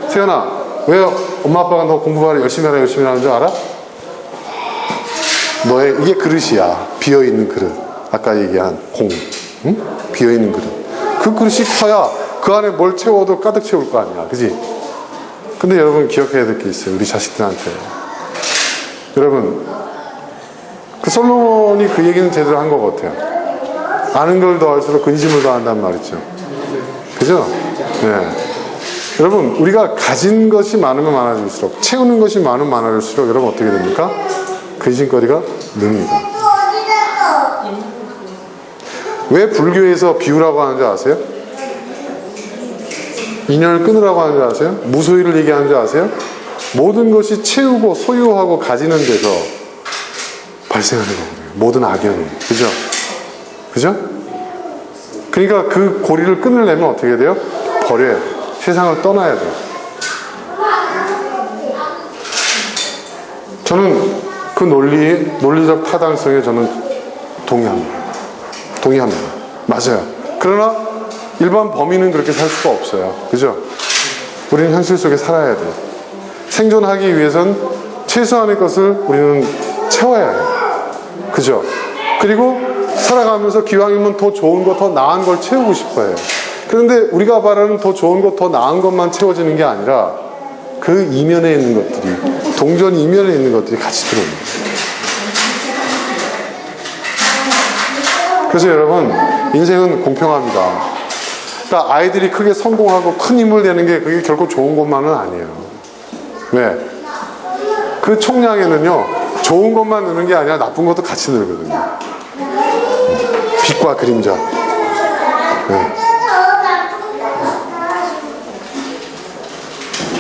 세연아, 왜 엄마 아빠가 너 공부하라 열심히 하는 줄 알아? 너의 이게 그릇이야. 비어있는 그릇. 아까 얘기한 공, 응? 비어있는 그릇. 그 그릇이 커야 그 안에 뭘 채워도 가득 채울 거 아니야. 그지? 근데 여러분 기억해야 될 게 있어요. 우리 자식들한테. 여러분, 그 솔로몬이 그 얘기는 제대로 한 것 같아요. 아는 걸 더할수록 근심을 더한다는 말 있죠. 그죠? 네. 여러분, 우리가 가진 것이 많으면 많아질수록, 채우는 것이 많으면 많아질수록 여러분 어떻게 됩니까? 근심거리가 늡니다. 왜 불교에서 비우라고 하는 줄 아세요? 인연을 끊으라고 하는 줄 아세요? 무소유를 얘기하는 줄 아세요? 모든 것이 채우고 소유하고 가지는 데서 발생하는 거거든요. 모든 악연이. 그죠? 그죠? 그러니까 그 고리를 끊으려면 어떻게 돼요? 버려야 돼요. 세상을 떠나야 돼요. 저는 그 논리적 타당성에 저는 동의합니다. 맞아요. 그러나 일반 범인은 그렇게 살 수가 없어요. 그죠? 우리는 현실 속에 살아야 돼요. 생존하기 위해선 최소한의 것을 우리는 채워야 해요. 그죠? 그리고 살아가면서 기왕이면 더 좋은 것, 더 나은 걸 채우고 싶어 해요. 그런데 우리가 바라는 더 좋은 것, 더 나은 것만 채워지는 게 아니라 그 이면에 있는 것들이, 동전 이면에 있는 것들이 같이 들어옵니다. 그래서 여러분, 인생은 공평합니다. 그러니까 아이들이 크게 성공하고 큰 힘을 내는 게 그게 결코 좋은 것만은 아니에요. 왜? 그 총량에는요, 좋은 것만 넣는 게 아니라 나쁜 것도 같이 늘거든요. 빛과 그림자. 네.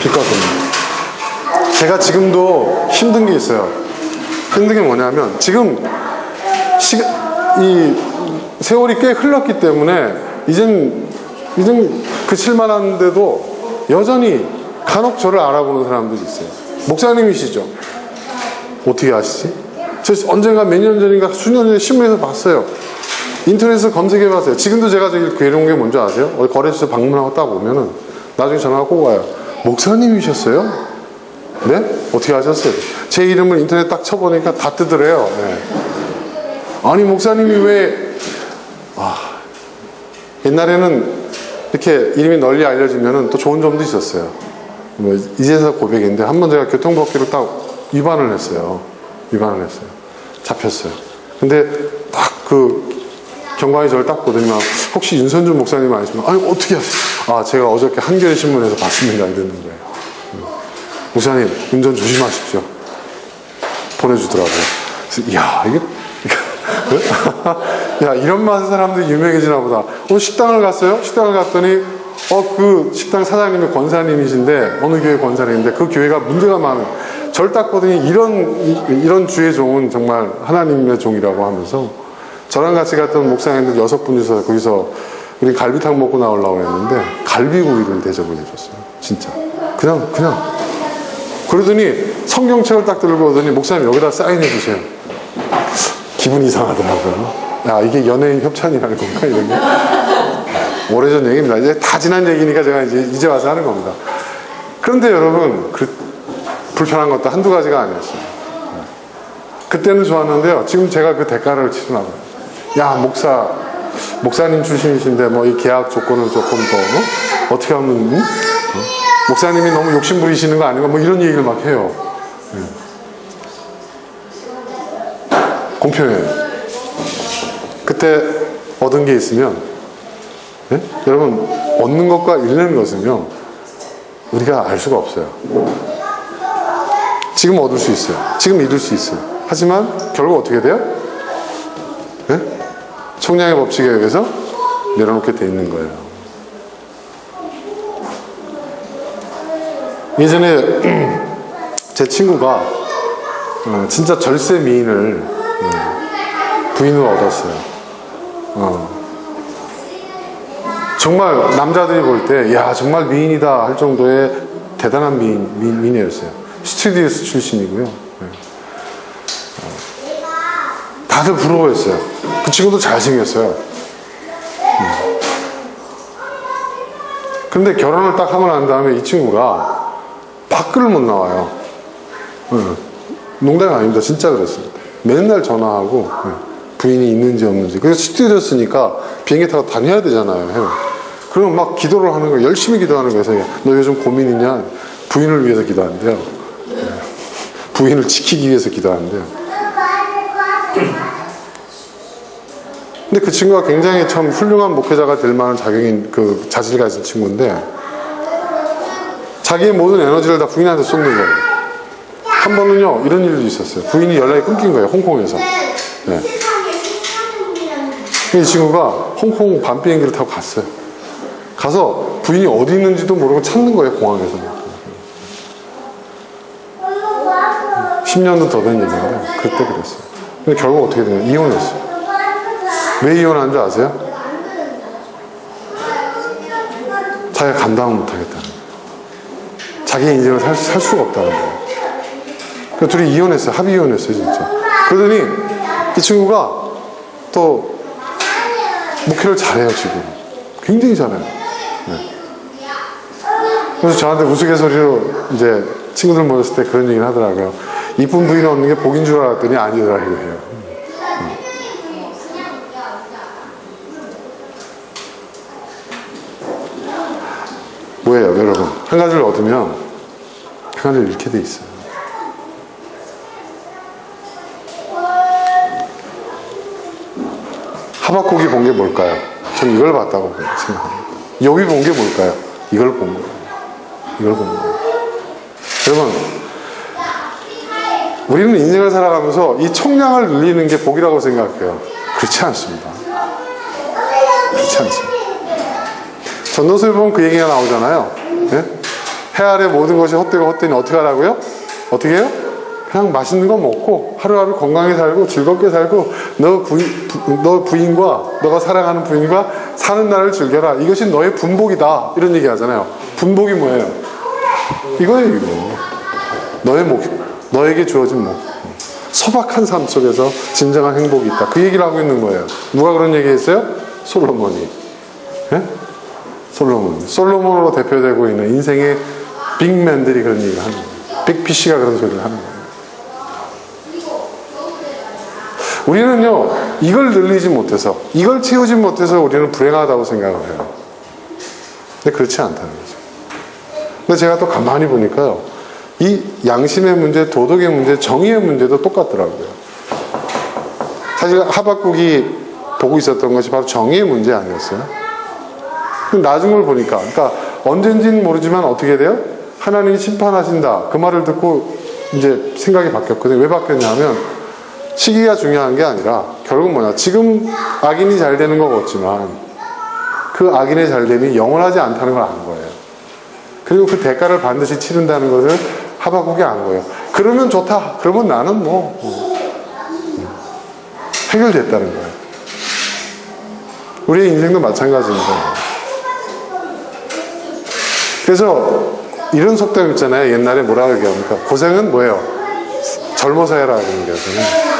빛과 그림자. 제가 지금도 힘든 게 있어요. 힘든 게 뭐냐면, 지금 이 세월이 꽤 흘렀기 때문에 이젠 그칠만한데도 여전히 간혹 저를 알아보는 사람들이 있어요. 목사님이시죠? 어떻게 아시지? 저 언젠가 몇 년 전인가 수년 전에 신문에서 봤어요. 인터넷에서 검색해봤어요. 지금도 제가 제일 괴로운 게 뭔지 아세요? 어디 거래처 방문하고 딱 오면은 나중에 전화가 꼭 와요. 목사님이셨어요? 네? 어떻게 아셨어요? 제 이름을 인터넷 딱 쳐보니까 다 뜨더래요. 네. 아니 목사님이 왜 옛날에는 이렇게 이름이 널리 알려지면은 또 좋은 점도 있었어요. 뭐 이제서 고백인데 한 번 제가 교통법규를 딱 위반을 했어요. 잡혔어요. 근데 딱 그 경관이 저를 딱 보더니 혹시 윤선준 목사님 아니시면 아니 어떻게 하세요? 제가 어저께 한겨레 신문에서 봤습니다. 이러는 거예요. 목사님 운전 조심하십시오. 보내주더라고요. 그래서 이야 이게 야 이런 맛의 사람들이 유명해지나 보다. 식당을 갔어요. 식당을 갔더니 그 식당 사장님이 권사님이신데 어느 교회 권사님인데 그 교회가 문제가 많아요. 절 딱 보더니 이런 주의 종은 정말 하나님의 종이라고 하면서 저랑 같이 갔던 목사님들 6분이서 거기서 우리 갈비탕 먹고 나오려고 했는데 갈비구이를 대접을 해줬어요. 진짜 그냥 그러더니 성경책을 딱 들고 오더니 목사님 여기다 사인해 주세요. 기분이 이상하더라고요. 야 이게 연예인 협찬이라는 건가 이런 게. 오래전 얘기입니다. 이제 다 지난 얘기니까 제가 이제 와서 하는 겁니다. 그런데 여러분 불편한 것도 한두 가지가 아니었어요. 그때는 좋았는데요. 지금 제가 그 대가를 치르나 봐요. 야 목사님 출신이신데 뭐 이 계약 조건을 조금 더 어떻게 하면 목사님이 너무 욕심 부리시는 거 아닌가 뭐 이런 얘기를 막 해요. 공평해요. 그때 얻은 게 있으면 네? 여러분 얻는 것과 잃는 것은요 우리가 알 수가 없어요. 지금 얻을 수 있어요. 지금 잃을 수 있어요. 하지만 결국 어떻게 돼요? 네? 총량의 법칙에 의해서 내려놓게 돼 있는 거예요. 예전에 제 친구가 진짜 절세 미인을 부인으로 얻었어요. 정말 남자들이 볼 때 야 정말 미인이다 할 정도의 대단한 미인이었어요. 스튜디오스 출신이고요. 다들 부러워했어요. 그 친구도 잘생겼어요. 근데 결혼을 딱 하고 난 다음에 이 친구가 밖을 못 나와요. 농담이 아닙니다. 진짜 그랬습니다. 맨날 전화하고 부인이 있는지 없는지. 그래서 스튜디오스니까 비행기 타고 다녀야 되잖아요. 그러면 막 기도를 하는 거예요. 열심히 기도하는 거예요. 그래서 너 요즘 고민 있냐? 부인을 위해서 기도한대요. 부인을 지키기 위해서 기도하는데요. 근데 그 친구가 굉장히 참 훌륭한 목회자가 될 만한 자질가 있는 친구인데 자기의 모든 에너지를 다 부인한테 쏟는 거예요. 한 번은요 이런 일도 있었어요. 부인이 연락이 끊긴 거예요. 홍콩에서. 네. 이 친구가 홍콩 밤 비행기를 타고 갔어요. 가서 부인이 어디 있는지도 모르고 찾는 거예요. 공항에서. 10년도 더 된 얘기인데 그때 그랬어요. 근데 결국 어떻게 되냐 이혼했어요. 왜 이혼한 줄 아세요? 자기가 감당을 못하겠다는 거예요. 자기의 인생을 살 수가 없다는 거예요. 그래서 둘이 이혼했어요. 합의 이혼했어요, 진짜. 그러더니 이 친구가 또 목회를 잘해요, 지금. 굉장히 잘해요. 네. 그래서 저한테 우스갯소리로 이제 친구들 모였을 때 그런 얘기를 하더라고요. 이쁜 부인 얻는 게 복인 줄 알았더니 아니더라고요. 해요. 뭐예요, 여러분? 한 가지를 얻으면 한 가지를 잃게 돼 있어요. 하박국이 본 게 뭘까요? 전 이걸 봤다고 생각합니다. 욥이 본 게 뭘까요? 이걸 본 거예요. 이걸 본 거예요. 여러분, 우리는 인생을 살아가면서 이 총량을 늘리는 게 복이라고 생각해요. 그렇지 않습니다. 그렇지 않습니다. 전도서에 보면 그 얘기가 나오잖아요. 예? 해 아래 모든 것이 헛되고 헛되니 어떻게 하라고요? 어떻게 해요? 그냥 맛있는 거 먹고 하루하루 건강하게 살고 즐겁게 살고 너 부인과 너가 사랑하는 부인과 사는 날을 즐겨라. 이것이 너의 분복이다. 이런 얘기 하잖아요. 분복이 뭐예요? 이거예요, 이거. 너에게 주어진 목. 소박한 삶 속에서 진정한 행복이 있다. 그 얘기를 하고 있는 거예요. 누가 그런 얘기 했어요? 솔로몬이. 예? 솔로몬으로 대표되고 있는 인생의 빅맨들이 그런 얘기를 하는 거예요. 빅피쉬가 그런 소리를 하는 거예요. 우리는요, 이걸 늘리지 못해서, 이걸 채우지 못해서 우리는 불행하다고 생각을 해요. 근데 그렇지 않다는 거죠. 근데 제가 또 가만히 보니까요, 이 양심의 문제, 도덕의 문제, 정의의 문제도 똑같더라고요. 사실 하박국이 보고 있었던 것이 바로 정의의 문제 아니었어요? 나중 걸 보니까, 그러니까 언젠지는 모르지만 어떻게 돼요? 하나님이 심판하신다. 그 말을 듣고 이제 생각이 바뀌었거든요. 왜 바뀌었냐면, 시기가 중요한 게 아니라 결국 뭐냐, 지금 악인이 잘 되는 건 없지만 그 악인의 잘됨이 영원하지 않다는 걸 안 거예요. 그리고 그 대가를 반드시 치른다는 것을 하박국이 안 거예요. 그러면 좋다. 그러면 나는 해결됐다는 거예요. 우리의 인생도 마찬가지입니다. 그래서 이런 속담 있잖아요. 옛날에 뭐라고 얘기합니까? 고생은 뭐예요? 젊어서 해라 그런 게 있잖아요.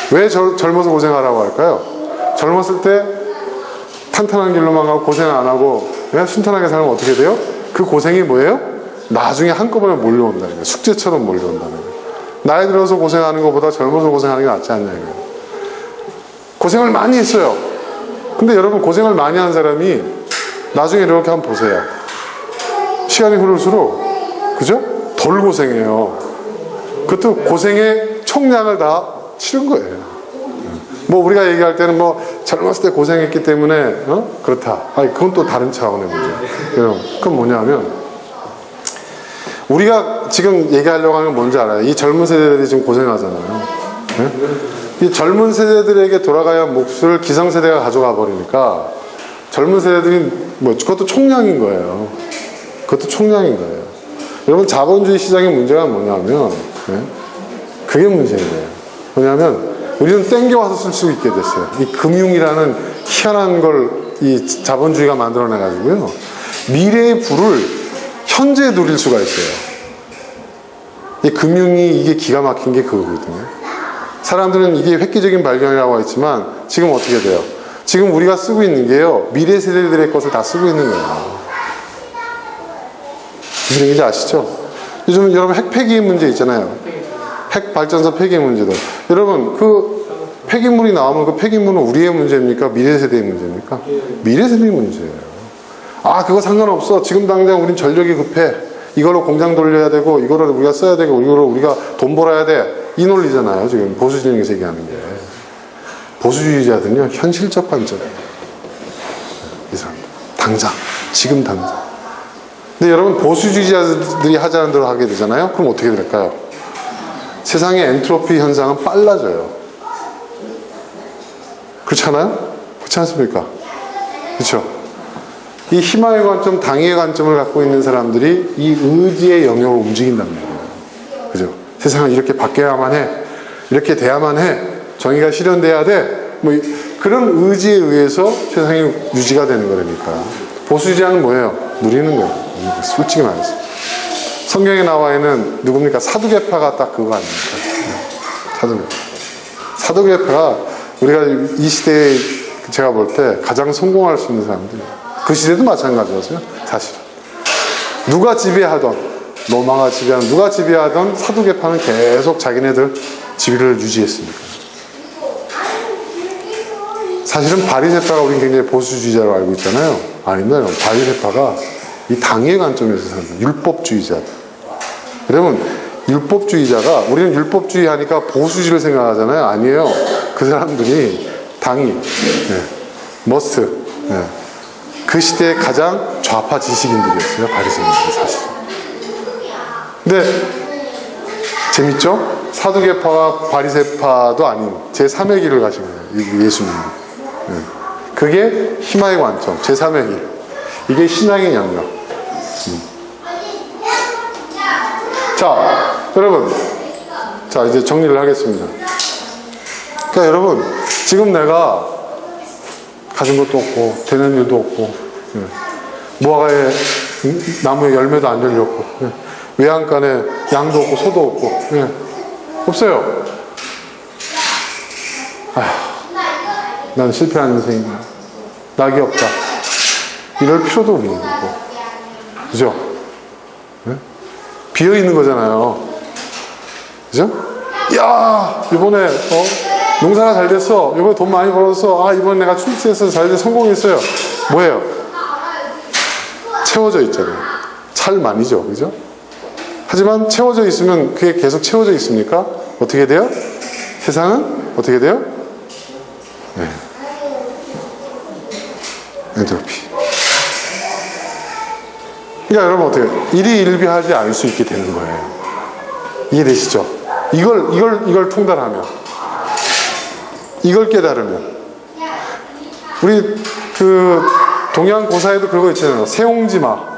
왜 젊어서 고생하라고 할까요? 젊었을 때 탄탄한 길로만 가고 고생 안 하고 순탄하게 살면 어떻게 돼요? 그 고생이 뭐예요? 나중에 한꺼번에 몰려온다는 거예요. 숙제처럼 몰려온다는 거예요. 나이 들어서 고생하는 것보다 젊어서 고생하는 게 낫지 않냐 이거예요. 고생을 많이 했어요. 근데 여러분, 고생을 많이 한 사람이 나중에 이렇게 한번 보세요. 시간이 흐를수록 그죠? 덜 고생해요. 그것도 고생의 총량을 다 치른 거예요. 뭐 우리가 얘기할 때는 뭐 젊었을 때 고생했기 때문에 그렇다. 아니, 그건 또 다른 차원의 문제. 그건 뭐냐면, 우리가 지금 얘기하려고 하는 건 뭔지 알아요? 이 젊은 세대들이 지금 고생하잖아요. 네? 이 젊은 세대들에게 돌아가야 할 몫을 기성세대가 가져가 버리니까 젊은 세대들이 그것도 총량인 거예요. 그것도 총량인 거예요. 여러분, 자본주의 시장의 문제가 뭐냐면, 그게 문제예요. 뭐냐면, 우리는 땡겨와서 쓸 수 있게 됐어요. 이 금융이라는 희한한 걸 이 자본주의가 만들어내가지고요, 미래의 부를 현재 누릴 수가 있어요. 이 금융이 이게 기가 막힌 게 그거거든요. 사람들은 이게 획기적인 발견이라고 했지만, 지금 어떻게 돼요? 지금 우리가 쓰고 있는 게요, 미래 세대들의 것을 다 쓰고 있는 거예요. 무슨 얘기인지 아시죠? 요즘 여러분 핵 폐기 문제 있잖아요. 핵 발전소 폐기 문제도. 여러분, 그 폐기물이 나오면 그 폐기물은 우리의 문제입니까? 미래 세대의 문제입니까? 미래 세대의 문제예요. 아, 그거 상관없어. 지금 당장 우린 전력이 급해. 이걸로 공장 돌려야 되고, 이거를 우리가 써야 되고, 이거로 우리가 돈 벌어야 돼. 이 논리잖아요. 지금 보수진영에서 얘기하는 게. 보수주의자들은요, 현실적 관점이에요. 이 사람들. 당장. 지금 당장. 근데 여러분, 보수주의자들이 하자는 대로 하게 되잖아요. 그럼 어떻게 될까요? 세상의 엔트로피 현상은 빨라져요. 그렇잖아요? 그렇지 않습니까? 그렇죠? 이 희망의 관점, 당위의 관점을 갖고 있는 사람들이 이 의지의 영역을 움직인단 말이에요. 그죠? 세상은 이렇게 바뀌어야만 해. 이렇게 돼야만 해. 정의가 실현돼야 돼. 그런 의지에 의해서 세상이 유지가 되는 거니까. 보수주의자는 뭐예요? 누리는 거예요. 솔직히 말해서. 성경에 나와 있는 누굽니까? 사두개파가 딱 그거 아닙니까? 사두개파가 우리가 이 시대에 제가 볼 때 가장 성공할 수 있는 사람들이에요. 그 시대도 마찬가지였어요. 사실은. 누가 지배하던, 로마가 지배하던, 누가 지배하던 사두개파는 계속 자기네들 지위를 유지했으니까. 사실은 바리새파가 우리는 굉장히 보수주의자로 알고 있잖아요. 아닙니다. 바리새파가 이 당의 관점에서 사는 거예요. 율법주의자. 여러분, 율법주의자가, 우리는 율법주의 하니까 보수주의를 생각하잖아요. 아니에요. 그 사람들이 당이, 머스트, 그 시대의 가장 좌파 지식인들이었어요. 바리새인들 사실. 근데 재밌죠? 사두개파와 바리새파도 아닌 제3의 길을 가신 거예요. 예수님이. 그게 희망의 관점, 제3의 길. 이게 신앙의 영역. 자, 여러분. 자, 이제 정리를 하겠습니다. 그러니까 여러분, 지금 내가 가진 것도 없고, 되는 일도 없고, 무화과에 나무에 열매도 안 열렸고, 외양간에 양도 없고, 소도 없고, 없어요. 아휴, 난 실패한 인생이야. 낙이 없다. 이럴 필요도 없는 거고. 그죠? 비어 있는 거잖아요. 그죠? 야, 이번에, 농사가 잘 됐어. 이번에 돈 많이 벌었어. 아, 이번에 내가 출세해서 잘 돼 성공했어요. 뭐예요? 채워져 있잖아요. 찰만이죠. 그죠? 하지만 채워져 있으면 그게 계속 채워져 있습니까? 어떻게 돼요? 세상은 어떻게 돼요? 네. 엔트로피. 그러니까 여러분 어떻게 일희일비하지 않을 수 있게 되는 거예요. 이해되시죠? 이걸 통달하면, 이걸 깨달으면, 우리 그 동양 고사에도 그거 있잖아요. 세옹지마.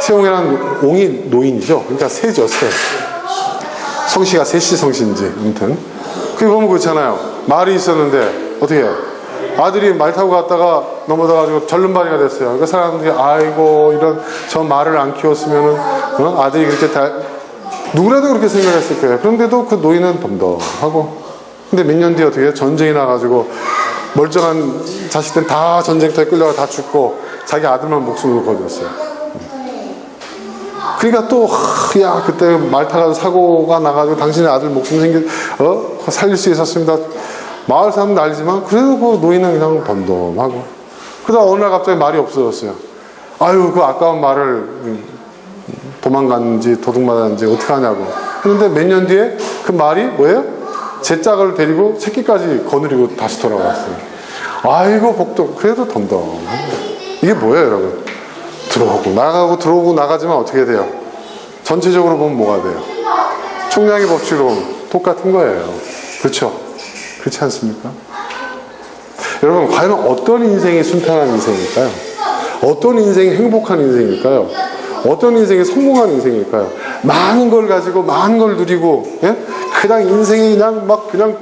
세옹이라는 옹이 노인이죠. 그러니까 새죠, 새. 성씨가 새씨 성씨인지, 아무튼. 그게 보면 그렇잖아요. 말이 있었는데, 어떻게 해요? 아들이 말 타고 갔다가 넘어져가지고 절름발이가 됐어요. 그러니까 사람들이, 아이고, 이런, 저 말을 안 키웠으면은, 아들이 그렇게 누구라도 그렇게 생각했을 거예요. 그런데도 그 노인은 덤덤하고. 근데 몇 년 뒤에 어떻게 해요? 전쟁이 나가지고, 멀쩡한 자식들은 다 전쟁터에 끌려가 다 죽고, 자기 아들만 목숨을 거뒀어요. 그러니까 또, 야, 그때 말 타가지고 사고가 나가지고 당신의 아들 목숨 살릴 수 있었습니다. 마을 사람은 난리지만, 그래도 그 노인은 그냥 덤덤하고. 그러다 어느 날 갑자기 말이 없어졌어요. 아유, 그 아까운 말을 도망갔는지 도둑맞았는지 어떻게 하냐고. 그런데 몇 년 뒤에 그 말이 뭐예요? 제 짝을 데리고 새끼까지 거느리고 다시 돌아왔어요. 아이고, 복도, 그래도 덤덤하고. 이게 뭐예요, 여러분? 들어오고 나가지만 어떻게 돼요? 전체적으로 보면 뭐가 돼요? 총량의 법칙으로 보면 똑같은 거예요. 그렇죠? 그렇지 않습니까? 여러분, 과연 어떤 인생이 순탄한 인생일까요? 어떤 인생이 행복한 인생일까요? 어떤 인생이 성공한 인생일까요? 많은 걸 가지고 많은 걸 누리고, 그냥 인생이 그냥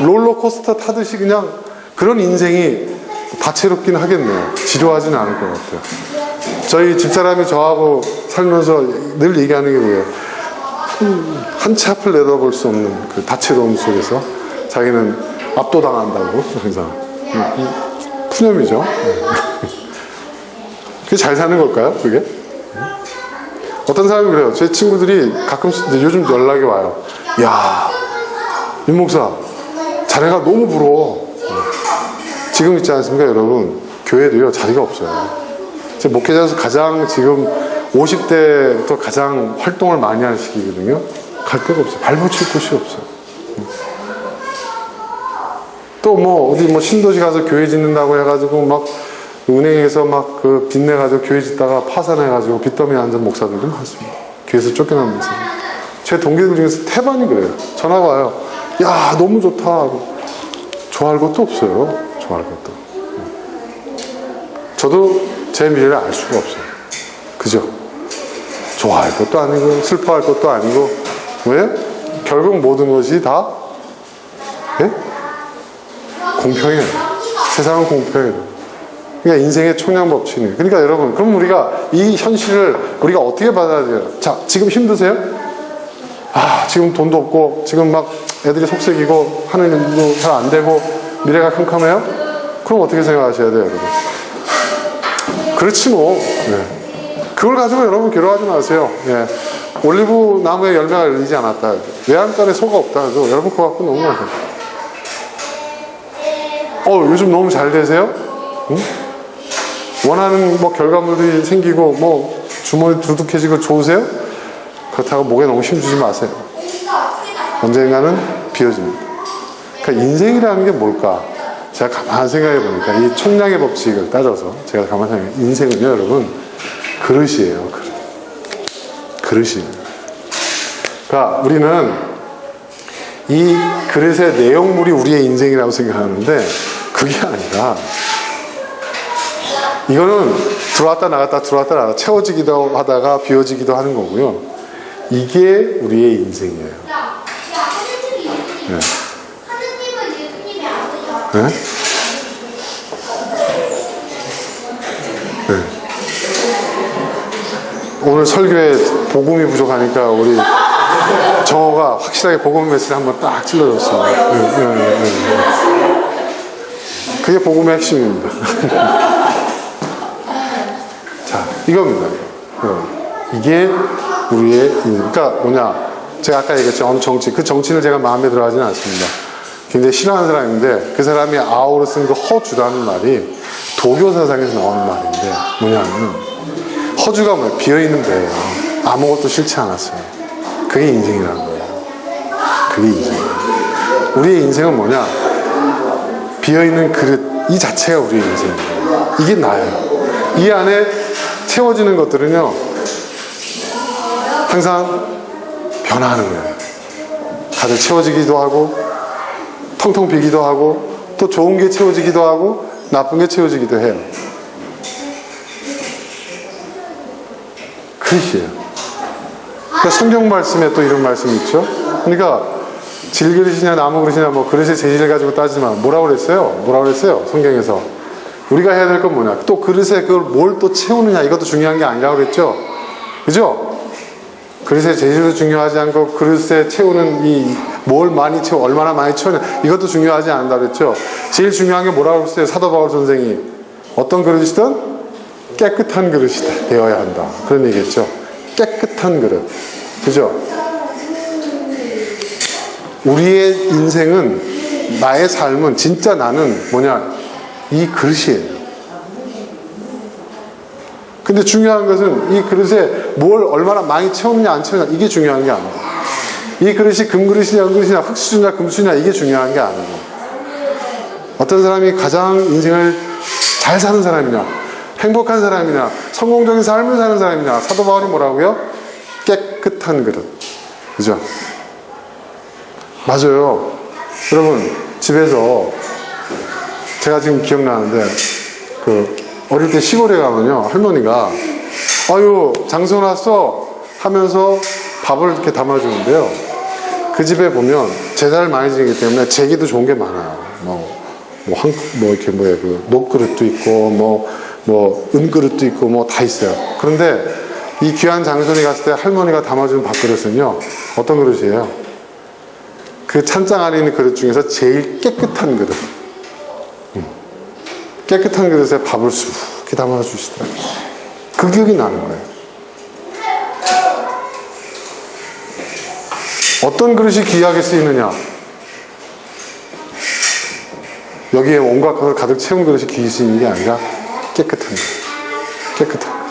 롤러코스터 타듯이 그냥 그런 인생이 다채롭긴 하겠네요. 지루하지는 않을 것 같아요. 저희 집사람이 저하고 살면서 늘 얘기하는 게 뭐예요? 한 치 앞을 내다볼 수 없는 그 다채로움 속에서 자기는 압도당한다고 항상. 푸념이죠. 그게 잘 사는 걸까요? 그게? 어떤 사람이 그래요. 제 친구들이 가끔씩 요즘 연락이 와요. 야, 윤 목사, 자네가 너무 부러워. 지금 있지 않습니까, 여러분? 교회도요, 자리가 없어요. 제 목회자에서 가장 지금 50대부터 가장 활동을 많이 하는 시기거든요. 갈 데가 없어요. 발붙일 곳이 없어요. 또 어디 신도시 가서 교회 짓는다고 해가지고 막 은행에서 막 그 빚내가지고 교회 짓다가 파산해가지고 빚더미에 앉은 목사들도 많습니다. 교회에서 쫓겨난 목사들. 제 동기들 중에서 태반이 그래요. 전화가 와요. 야, 너무 좋다. 좋아할 것도 없어요. 좋아할 것도. 저도 제 미래를 알 수가 없어요. 그죠? 좋아할 것도 아니고 슬퍼할 것도 아니고 왜? 결국 모든 것이 다 공평해요. 세상은 공평해요. 그러니까 인생의 총량 법칙이에요. 그러니까 여러분, 그럼 우리가 이 현실을 우리가 어떻게 받아들여요? 자, 지금 힘드세요? 지금 돈도 없고, 지금 막 애들이 속색이고, 하는 일도 잘 안 되고, 미래가 캄캄해요? 그럼 어떻게 생각하셔야 돼요, 여러분? 그렇지 뭐. 그걸 가지고 여러분 괴로워하지 마세요. 올리브 나무에 열매가 열리지 않았다. 외양간에 소가 없다. 여러분 그거 갖고 너무 많아요. 요즘 너무 잘 되세요? 응? 원하는 뭐 결과물이 생기고 뭐 주머니 두둑해지고 좋으세요? 그렇다고 목에 너무 힘주지 마세요. 언젠가는 비어집니다. 그러니까 인생이라는 게 뭘까? 제가 가만히 생각해 보니까 이 총량의 법칙을 따져서 제가 가만히 생각해 인생은요, 여러분, 그릇이에요. 그릇이에요. 그러니까 우리는 이 그릇의 내용물이 우리의 인생이라고 생각하는데 그게 아니라 이거는 들어왔다 나갔다 채워지기도 하다가 비워지기도 하는 거고요. 이게 우리의 인생이에요. 네. 네? 네. 오늘 설교에 복음이 부족하니까 우리 정호가 확실하게 복음 메시지를 한번 딱 찔러줬습니다. 그게 복음의 핵심입니다. 자, 이겁니다. 이게 우리의, 그러니까 뭐냐. 제가 아까 얘기했죠. 어느 정치. 그 정치는 제가 마음에 들어 하지는 않습니다. 굉장히 싫어하는 사람인데 그 사람이 아우로 쓴 그 허주라는 말이 도교 사상에서 나오는 말인데 뭐냐면 허주가 뭐예요? 비어있는 배예요. 아무것도 싫지 않았어요. 그게 인생이라는 거예요. 그게 인생이에요. 우리의 인생은 뭐냐? 비어있는 그릇 이 자체가 우리의 인생이에요. 이게 나예요. 이 안에 채워지는 것들은요 항상 변화하는 거예요. 가득 채워지기도 하고 텅텅 비기도 하고 또 좋은 게 채워지기도 하고 나쁜 게 채워지기도 해요. 그릇이에요. 그러니까 성경 말씀에 또 이런 말씀이 있죠. 그러니까 질그릇이냐 나무 그릇이냐 뭐 그릇의 재질을 가지고 따지지만 뭐라고 그랬어요? 성경에서 우리가 해야 될 건 뭐냐? 또 그릇에 그걸 뭘 또 채우느냐 이것도 중요한 게 아니라고 그랬죠. 그죠? 그릇의 재질도 중요하지 않고 그릇에 채우는 이 뭘 많이 채워 얼마나 많이 채우냐 이것도 중요하지 않다 그랬죠. 제일 중요한 게 뭐라고 했어요? 사도 바울 선생이 어떤 그릇이든 깨끗한 그릇이다 되어야 한다 그런 얘기했죠. 깨끗한 그릇, 그죠? 우리의 인생은 나의 삶은 진짜 나는 뭐냐 이 그릇이에요. 근데 중요한 것은 이 그릇에 뭘 얼마나 많이 채우느냐 안 채우느냐 이게 중요한 게 아니에요. 이 그릇이 금그릇이냐 은그릇이냐 흙수저냐 금수저냐 이게 중요한 게 아니에요. 어떤 사람이 가장 인생을 잘 사는 사람이냐 행복한 사람이냐 성공적인 삶을 사는 사람이냐 사도 바울이 뭐라고요? 깨끗한 그릇. 그죠? 맞아요. 여러분 집에서 제가 지금 기억나는데 어릴 때 시골에 가면요 할머니가 아유 장소 났어 하면서 밥을 이렇게 담아주는데요. 그 집에 보면 제사를 많이 지내기 때문에 제기도 좋은 게 많아요. 이렇게 녹그릇도 있고 은그릇도 있고 다 있어요. 그런데 이 귀한 장손이 갔을 때 할머니가 담아주는 밥그릇은요 어떤 그릇이에요? 그 찬장 안에 있는 그릇 중에서 제일 깨끗한 그릇. 깨끗한 그릇에 밥을 수북히 담아주시더라고요. 그 기억이 나는 거예요. 어떤 그릇이 귀하게 쓰이느냐? 여기에 온갖 것을 가득 채운 그릇이 귀히 쓰이는 게 아니라 깨끗한 것. 깨끗한 것.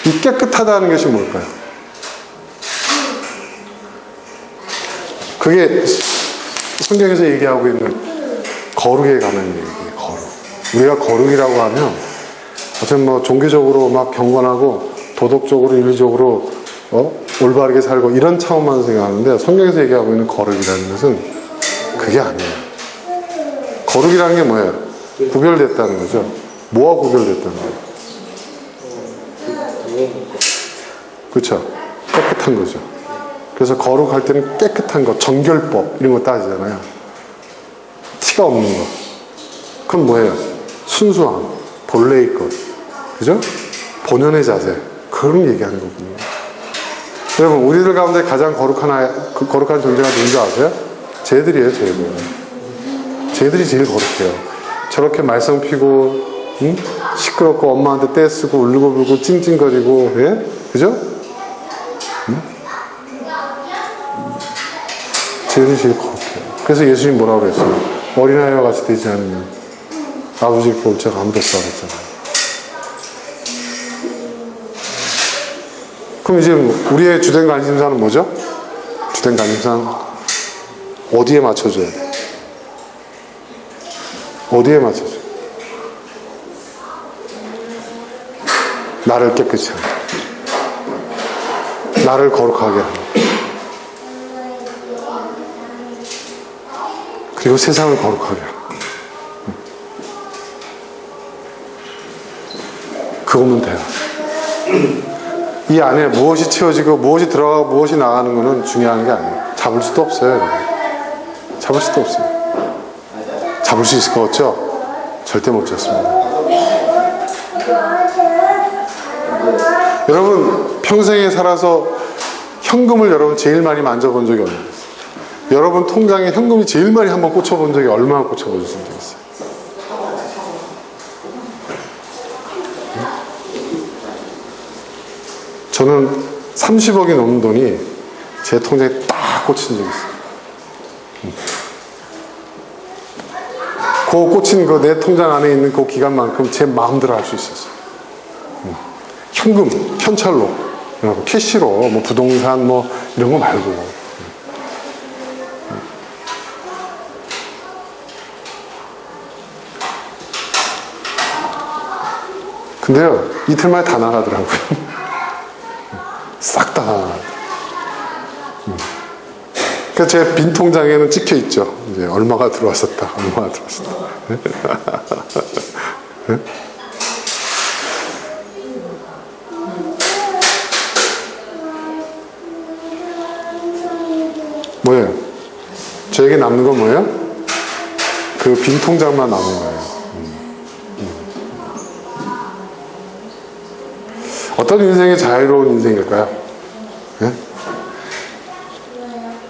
이 깨끗하다는 것이 뭘까요? 그게 성경에서 얘기하고 있는 거룩에 관한 얘기예요. 거룩. 우리가 거룩이라고 하면 어쨌든 종교적으로 막 경건하고 도덕적으로 윤리적으로 올바르게 살고 이런 차원만 생각하는데 성경에서 얘기하고 있는 거룩이라는 것은 그게 아니에요. 거룩이라는 게 뭐예요? 구별됐다는 거죠. 뭐와 구별됐다는 거예요? 그렇죠. 깨끗한 거죠. 그래서 거룩할 때는 깨끗한 거, 정결법 이런 거 따지잖아요. 티가 없는 거. 그건 뭐예요? 순수함, 본래의 것, 그죠? 본연의 자세, 그런 얘기하는 거군요. 여러분, 우리들 가운데 가장 거룩한 존재가 누군지 아세요? 쟤들이에요, 쟤들. 쟤들이 제일 거룩해요. 저렇게 말썽 피고, 응? 시끄럽고, 엄마한테 떼쓰고, 울고불고, 찡찡거리고, 예? 그죠? 응? 쟤들이 제일 거룩해요. 그래서 예수님 뭐라고 그랬어요? 어린아이와 같이 되지 않으면 아버지를 볼 자가 아무도 없다고 했잖아요. 그럼 이제 우리의 주된 관심사는 뭐죠? 주된 관심사는 어디에 맞춰줘야 돼? 어디에 맞춰줘? 나를 깨끗이 하고, 나를 거룩하게 하고, 그리고 세상을 거룩하게 하고. 그거면 돼요. 이 안에 무엇이 채워지고 무엇이 들어가고 무엇이 나가는 것은 중요한 게 아니에요. 잡을 수도 없어요, 여러분. 잡을 수도 없어요. 잡을 수 있을 것 같죠? 절대 못 잡습니다. 여러분, 평생에 살아서 현금을 여러분 제일 많이 만져본 적이 없어요. 여러분 통장에 현금이 제일 많이 한번 꽂혀본 적이 얼마나 꽂혀보신 적 있어요? 저는 30억이 넘는 돈이 제 통장에 딱 꽂힌 적이 있어요. 그 꽂힌 거 내 통장 안에 있는 그 기간만큼 제 마음대로 할 수 있었어요. 현금, 현찰로, 캐시로, 뭐 부동산 뭐 이런 거 말고. 근데요, 이틀 만에 다 나가더라고요. 싹 다 나가더라고요. 그러니까 제 빈 통장에는 찍혀 있죠. 이제 얼마가 들어왔었다, 얼마가 들어왔었다. 네? 뭐예요? 저에게 남는 건 뭐예요? 그 빈 통장만 남은 거예요. 어떤 인생이 자유로운 인생일까요? 네?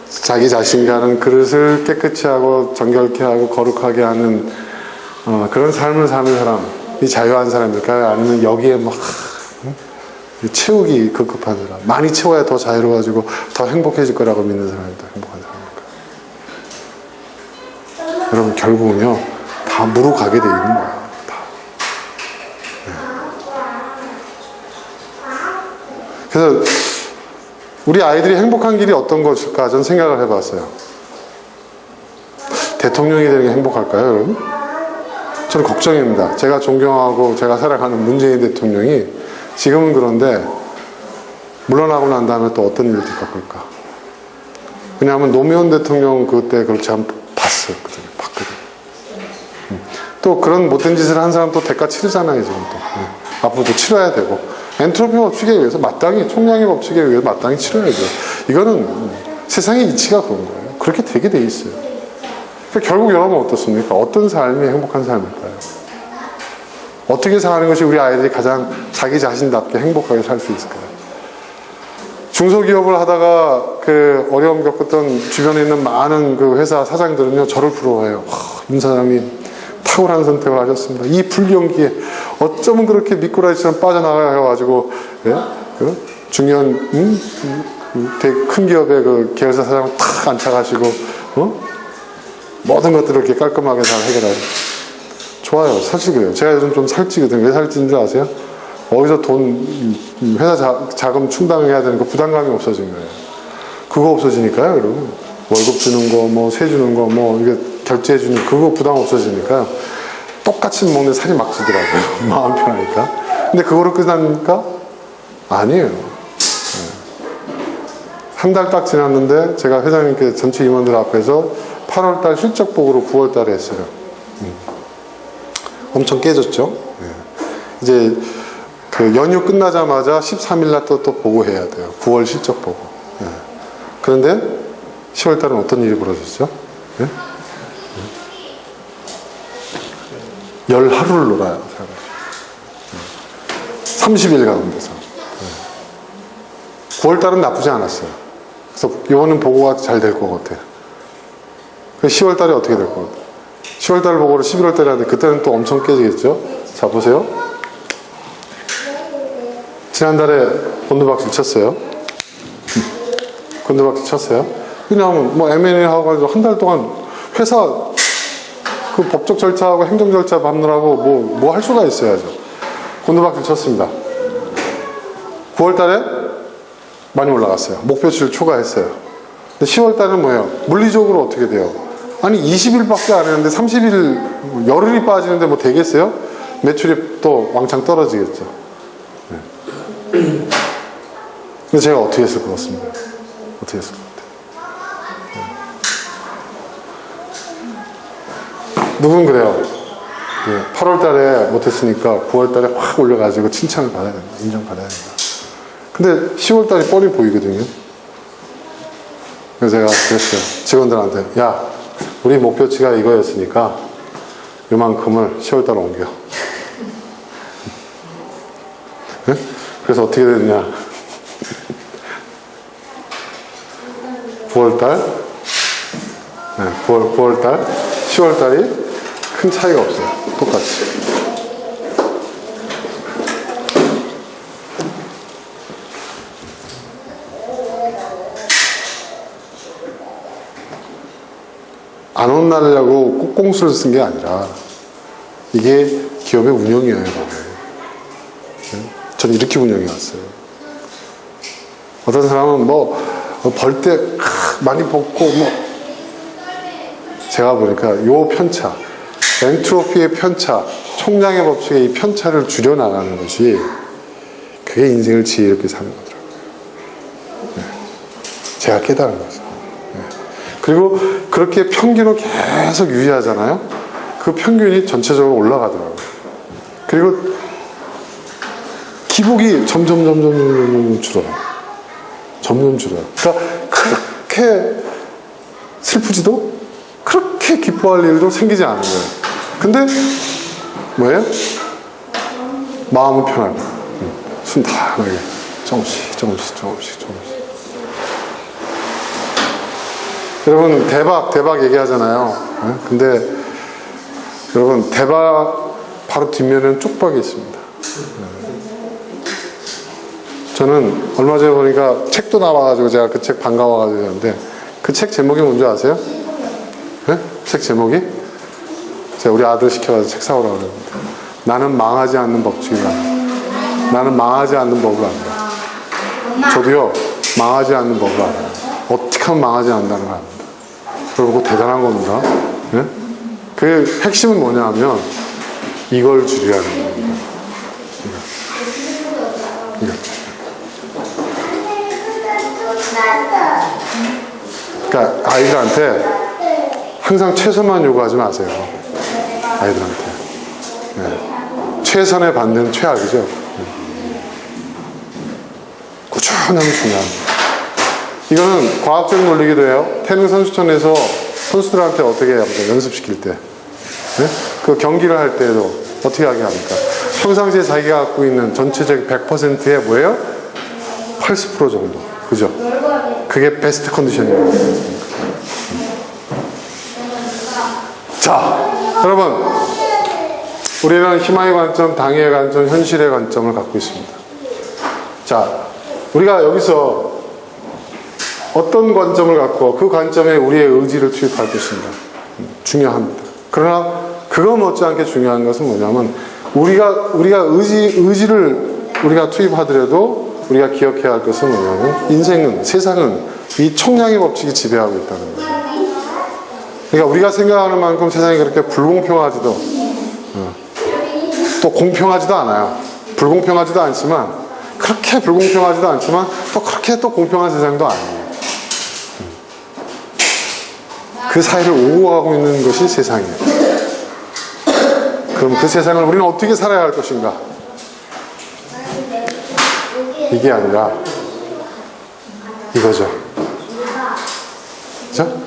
자기 자신과는 그릇을 깨끗이 하고 정결케 하고 거룩하게 하는 그런 삶을 사는 사람이 자유한 사람일까요? 아니면 여기에 막 채우기 급급한 사람, 많이 채워야 더 자유로워지고 더 행복해질 거라고 믿는 사람이 더 행복한 사람일까요? 여러분, 결국은요 다 무로 가게 돼 있는 거예요. 그래서 우리 아이들이 행복한 길이 어떤 것일까 저는 생각을 해봤어요. 대통령이 되는 게 행복할까요, 여러분? 저는 걱정입니다. 제가 존경하고 제가 사랑하는 문재인 대통령이 지금은 그런데 물러나고 난 다음에 또 어떤 일을 겪을까? 왜냐하면 노무현 대통령 그때 그렇지 않 봤거든요. 또 그런 못된 짓을 한 사람 또 대가 치르잖아요, 지금 또. 앞으로도 치러야 되고. 엔트로피 법칙에 의해서 마땅히, 총량의 법칙에 의해서 마땅히 치러야죠. 이거는 세상의 이치가 그런 거예요. 그렇게 되게 돼 있어요. 그러니까 결국 여러분 어떻습니까? 어떤 삶이 행복한 삶일까요? 어떻게 사는 것이 우리 아이들이 가장 자기 자신답게 행복하게 살 수 있을까요? 중소기업을 하다가 그 어려움 겪었던 주변에 있는 많은 그 회사 사장들은요, 저를 부러워해요. 윤 사장님, 탁월한 선택을 하셨습니다. 이 불경기에 어쩌면 그렇게 미꾸라지처럼 빠져나가가지고, 예? 그 중요한, 되게 큰 기업의 그 계열사 사장을 탁 앉혀가시고, 모든 것들을 이렇게 깔끔하게 잘 해결하고. 좋아요. 사실 그래요. 제가 요즘 좀 살찌거든요. 왜 살찌는 줄 아세요? 어디서 돈, 회사 자금 충당해야 되는 거 부담감이 없어진 거예요. 그거 없어지니까요, 여러분. 월급 주는 거, 뭐, 세 주는 거, 뭐, 이게 결제해 주는 그거 부담 없어지니까 똑같이 먹는 살이 막 찌더라고요. 마음 편하니까. 근데 그거로 끝납니까? 아니에요. 한 달 딱 지났는데 제가 회장님께 전체 임원들 앞에서 8월달 실적 보고를 9월달에 했어요. 엄청 깨졌죠. 이제 그 연휴 끝나자마자 13일날 또 보고해야 돼요. 9월 실적 보고. 그런데 10월달은 어떤 일이 벌어졌죠? 10하루를 놀아요. 30일 가운데서. 9월달은 나쁘지 않았어요. 그래서 이번엔 보고가 잘 될 것 같아요. 10월달에 어떻게 될 것 같아요? 10월달 보고를 11월달에 하는데 그때는 또 엄청 깨지겠죠? 자, 보세요. 지난달에 곤두박질 쳤어요. 곤두박질 쳤어요. 그냥 뭐 M&A 하고 가지고 한 달 동안 회사 그 법적 절차하고 행정 절차 밟느라고 뭐 할 수가 있어야죠. 곤두박질 쳤습니다. 9월 달에 많이 올라갔어요. 목표치를 초과했어요. 근데 10월 달은 뭐예요? 물리적으로 어떻게 돼요? 아니 20일밖에 안 했는데 30일 열흘이 빠지는데 뭐 되겠어요? 매출이 또 왕창 떨어지겠죠. 네. 근데 제가 어떻게 했을 것 같습니다. 어떻게 했을 것 같아요? 누군 그래요. 8월 달에 못했으니까 9월 달에 확 올려가지고 칭찬을 받아야 된다. 인정받아야 된다. 근데 10월 달에 뻔히 보이거든요. 그래서 제가 그랬어요. 직원들한테. 야, 우리 목표치가 이거였으니까 요만큼을 10월 달에 옮겨. 네? 그래서 어떻게 됐냐. 9월달, 네, 9월달, 10월달이 큰 차이가 없어요. 똑같이. 안 혼나려고 꽁꽁수를 쓴 게 아니라 이게 기업의 운영이에요. 전 이렇게 운영해 왔어요. 어떤 사람은 벌 때 많이 벗고 제가 보니까 요 편차, 엔트로피의 편차, 총량의 법칙의 이 편차를 줄여나가는 것이 그게 인생을 지혜롭게 사는 거더라고요. 네. 제가 깨달은 거죠. 네. 그리고 그렇게 평균을 계속 유지하잖아요. 그 평균이 전체적으로 올라가더라고요. 그리고 기복이 점점 줄어요. 점점 줄어요. 그러니까 그렇게 슬프지도 그렇게 기뻐할 일도 생기지 않은 거예요. 근데 뭐예요? 마음은 편하고 순탄하게 조금씩. 여러분 대박 얘기하잖아요. 근데 여러분 대박 바로 뒷면에는 쪽박이 있습니다. 저는 얼마 전에 보니까 책도 나와가지고 제가 그 책 반가워가지고 했는데 그 책 제목이 뭔지 아세요? 네? 책 제목이? 제가 우리 아들 시켜가지고 책 사오라고 그랬는데 나는 망하지 않는 법칙이다. 나는 망하지 않는 법을 안다. 저도요 망하지 않는 법을 알아요. 어떻게 하면 망하지 않는다는 걸 압니다. 그리고 대단한 겁니다. 네? 그 핵심은 뭐냐 하면 이걸 줄이라는 겁니다. 그러니까 아이들한테 항상 최선만 요구하지 마세요. 아이들한테. 네. 최선에 받는 최악이죠. 네. 꾸준함이 중요합니다. 이거는 과학적 논리기도 해요. 태릉 선수촌에서 선수들한테 어떻게 합니까? 연습시킬 때. 네? 그 경기를 할 때도 어떻게 하게 합니까? 평상시에 자기가 갖고 있는 전체적 100%의 뭐예요? 80% 정도. 그죠? 그게 베스트 컨디션입니다. 자, 여러분. 우리는 희망의 관점, 당위의 관점, 현실의 관점을 갖고 있습니다. 자, 우리가 여기서 어떤 관점을 갖고 그 관점에 우리의 의지를 투입할 것인가 중요합니다. 그러나 그거 못지않게 중요한 것은 뭐냐면 우리가 의지를 우리가 투입하더라도 우리가 기억해야 할 것은 뭐냐면 인생은 세상은 이 총량의 법칙이 지배하고 있다는 거예요. 그러니까 우리가 생각하는 만큼 세상이 그렇게 불공평하지도 또 공평하지도 않아요. 불공평하지도 않지만 그렇게 불공평하지도 않지만 또 그렇게 또 공평한 세상도 아니에요. 그 사이를 오고 가고 있는 것이 세상이에요. 그럼 그 세상을 우리는 어떻게 살아야 할 것인가? 이게 아니라 이거죠. 그죠?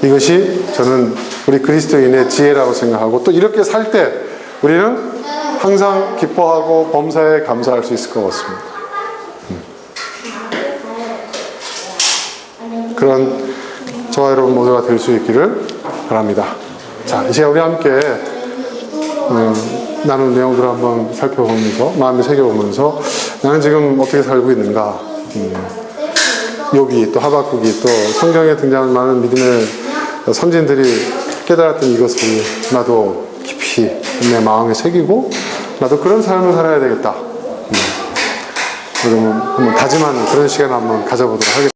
이것이 저는 우리 그리스도인의 지혜라고 생각하고, 또 이렇게 살 때 우리는 항상 기뻐하고 범사에 감사할 수 있을 것 같습니다. 그런 저와 여러분 모두가 될 수 있기를 바랍니다. 자, 이제 우리 함께 나눈 내용들을 한번 살펴보면서, 마음에 새겨보면서 나는 지금 어떻게 살고 있는가, 욥이 또 하박국이 또 성경에 등장하는 많은 믿음의 선진들이 깨달았던 이것을 나도 깊이 내 마음에 새기고 나도 그런 삶을 살아야 되겠다. 그러면 한번 다짐하는 그런 시간 한번 가져보도록 하겠습니다.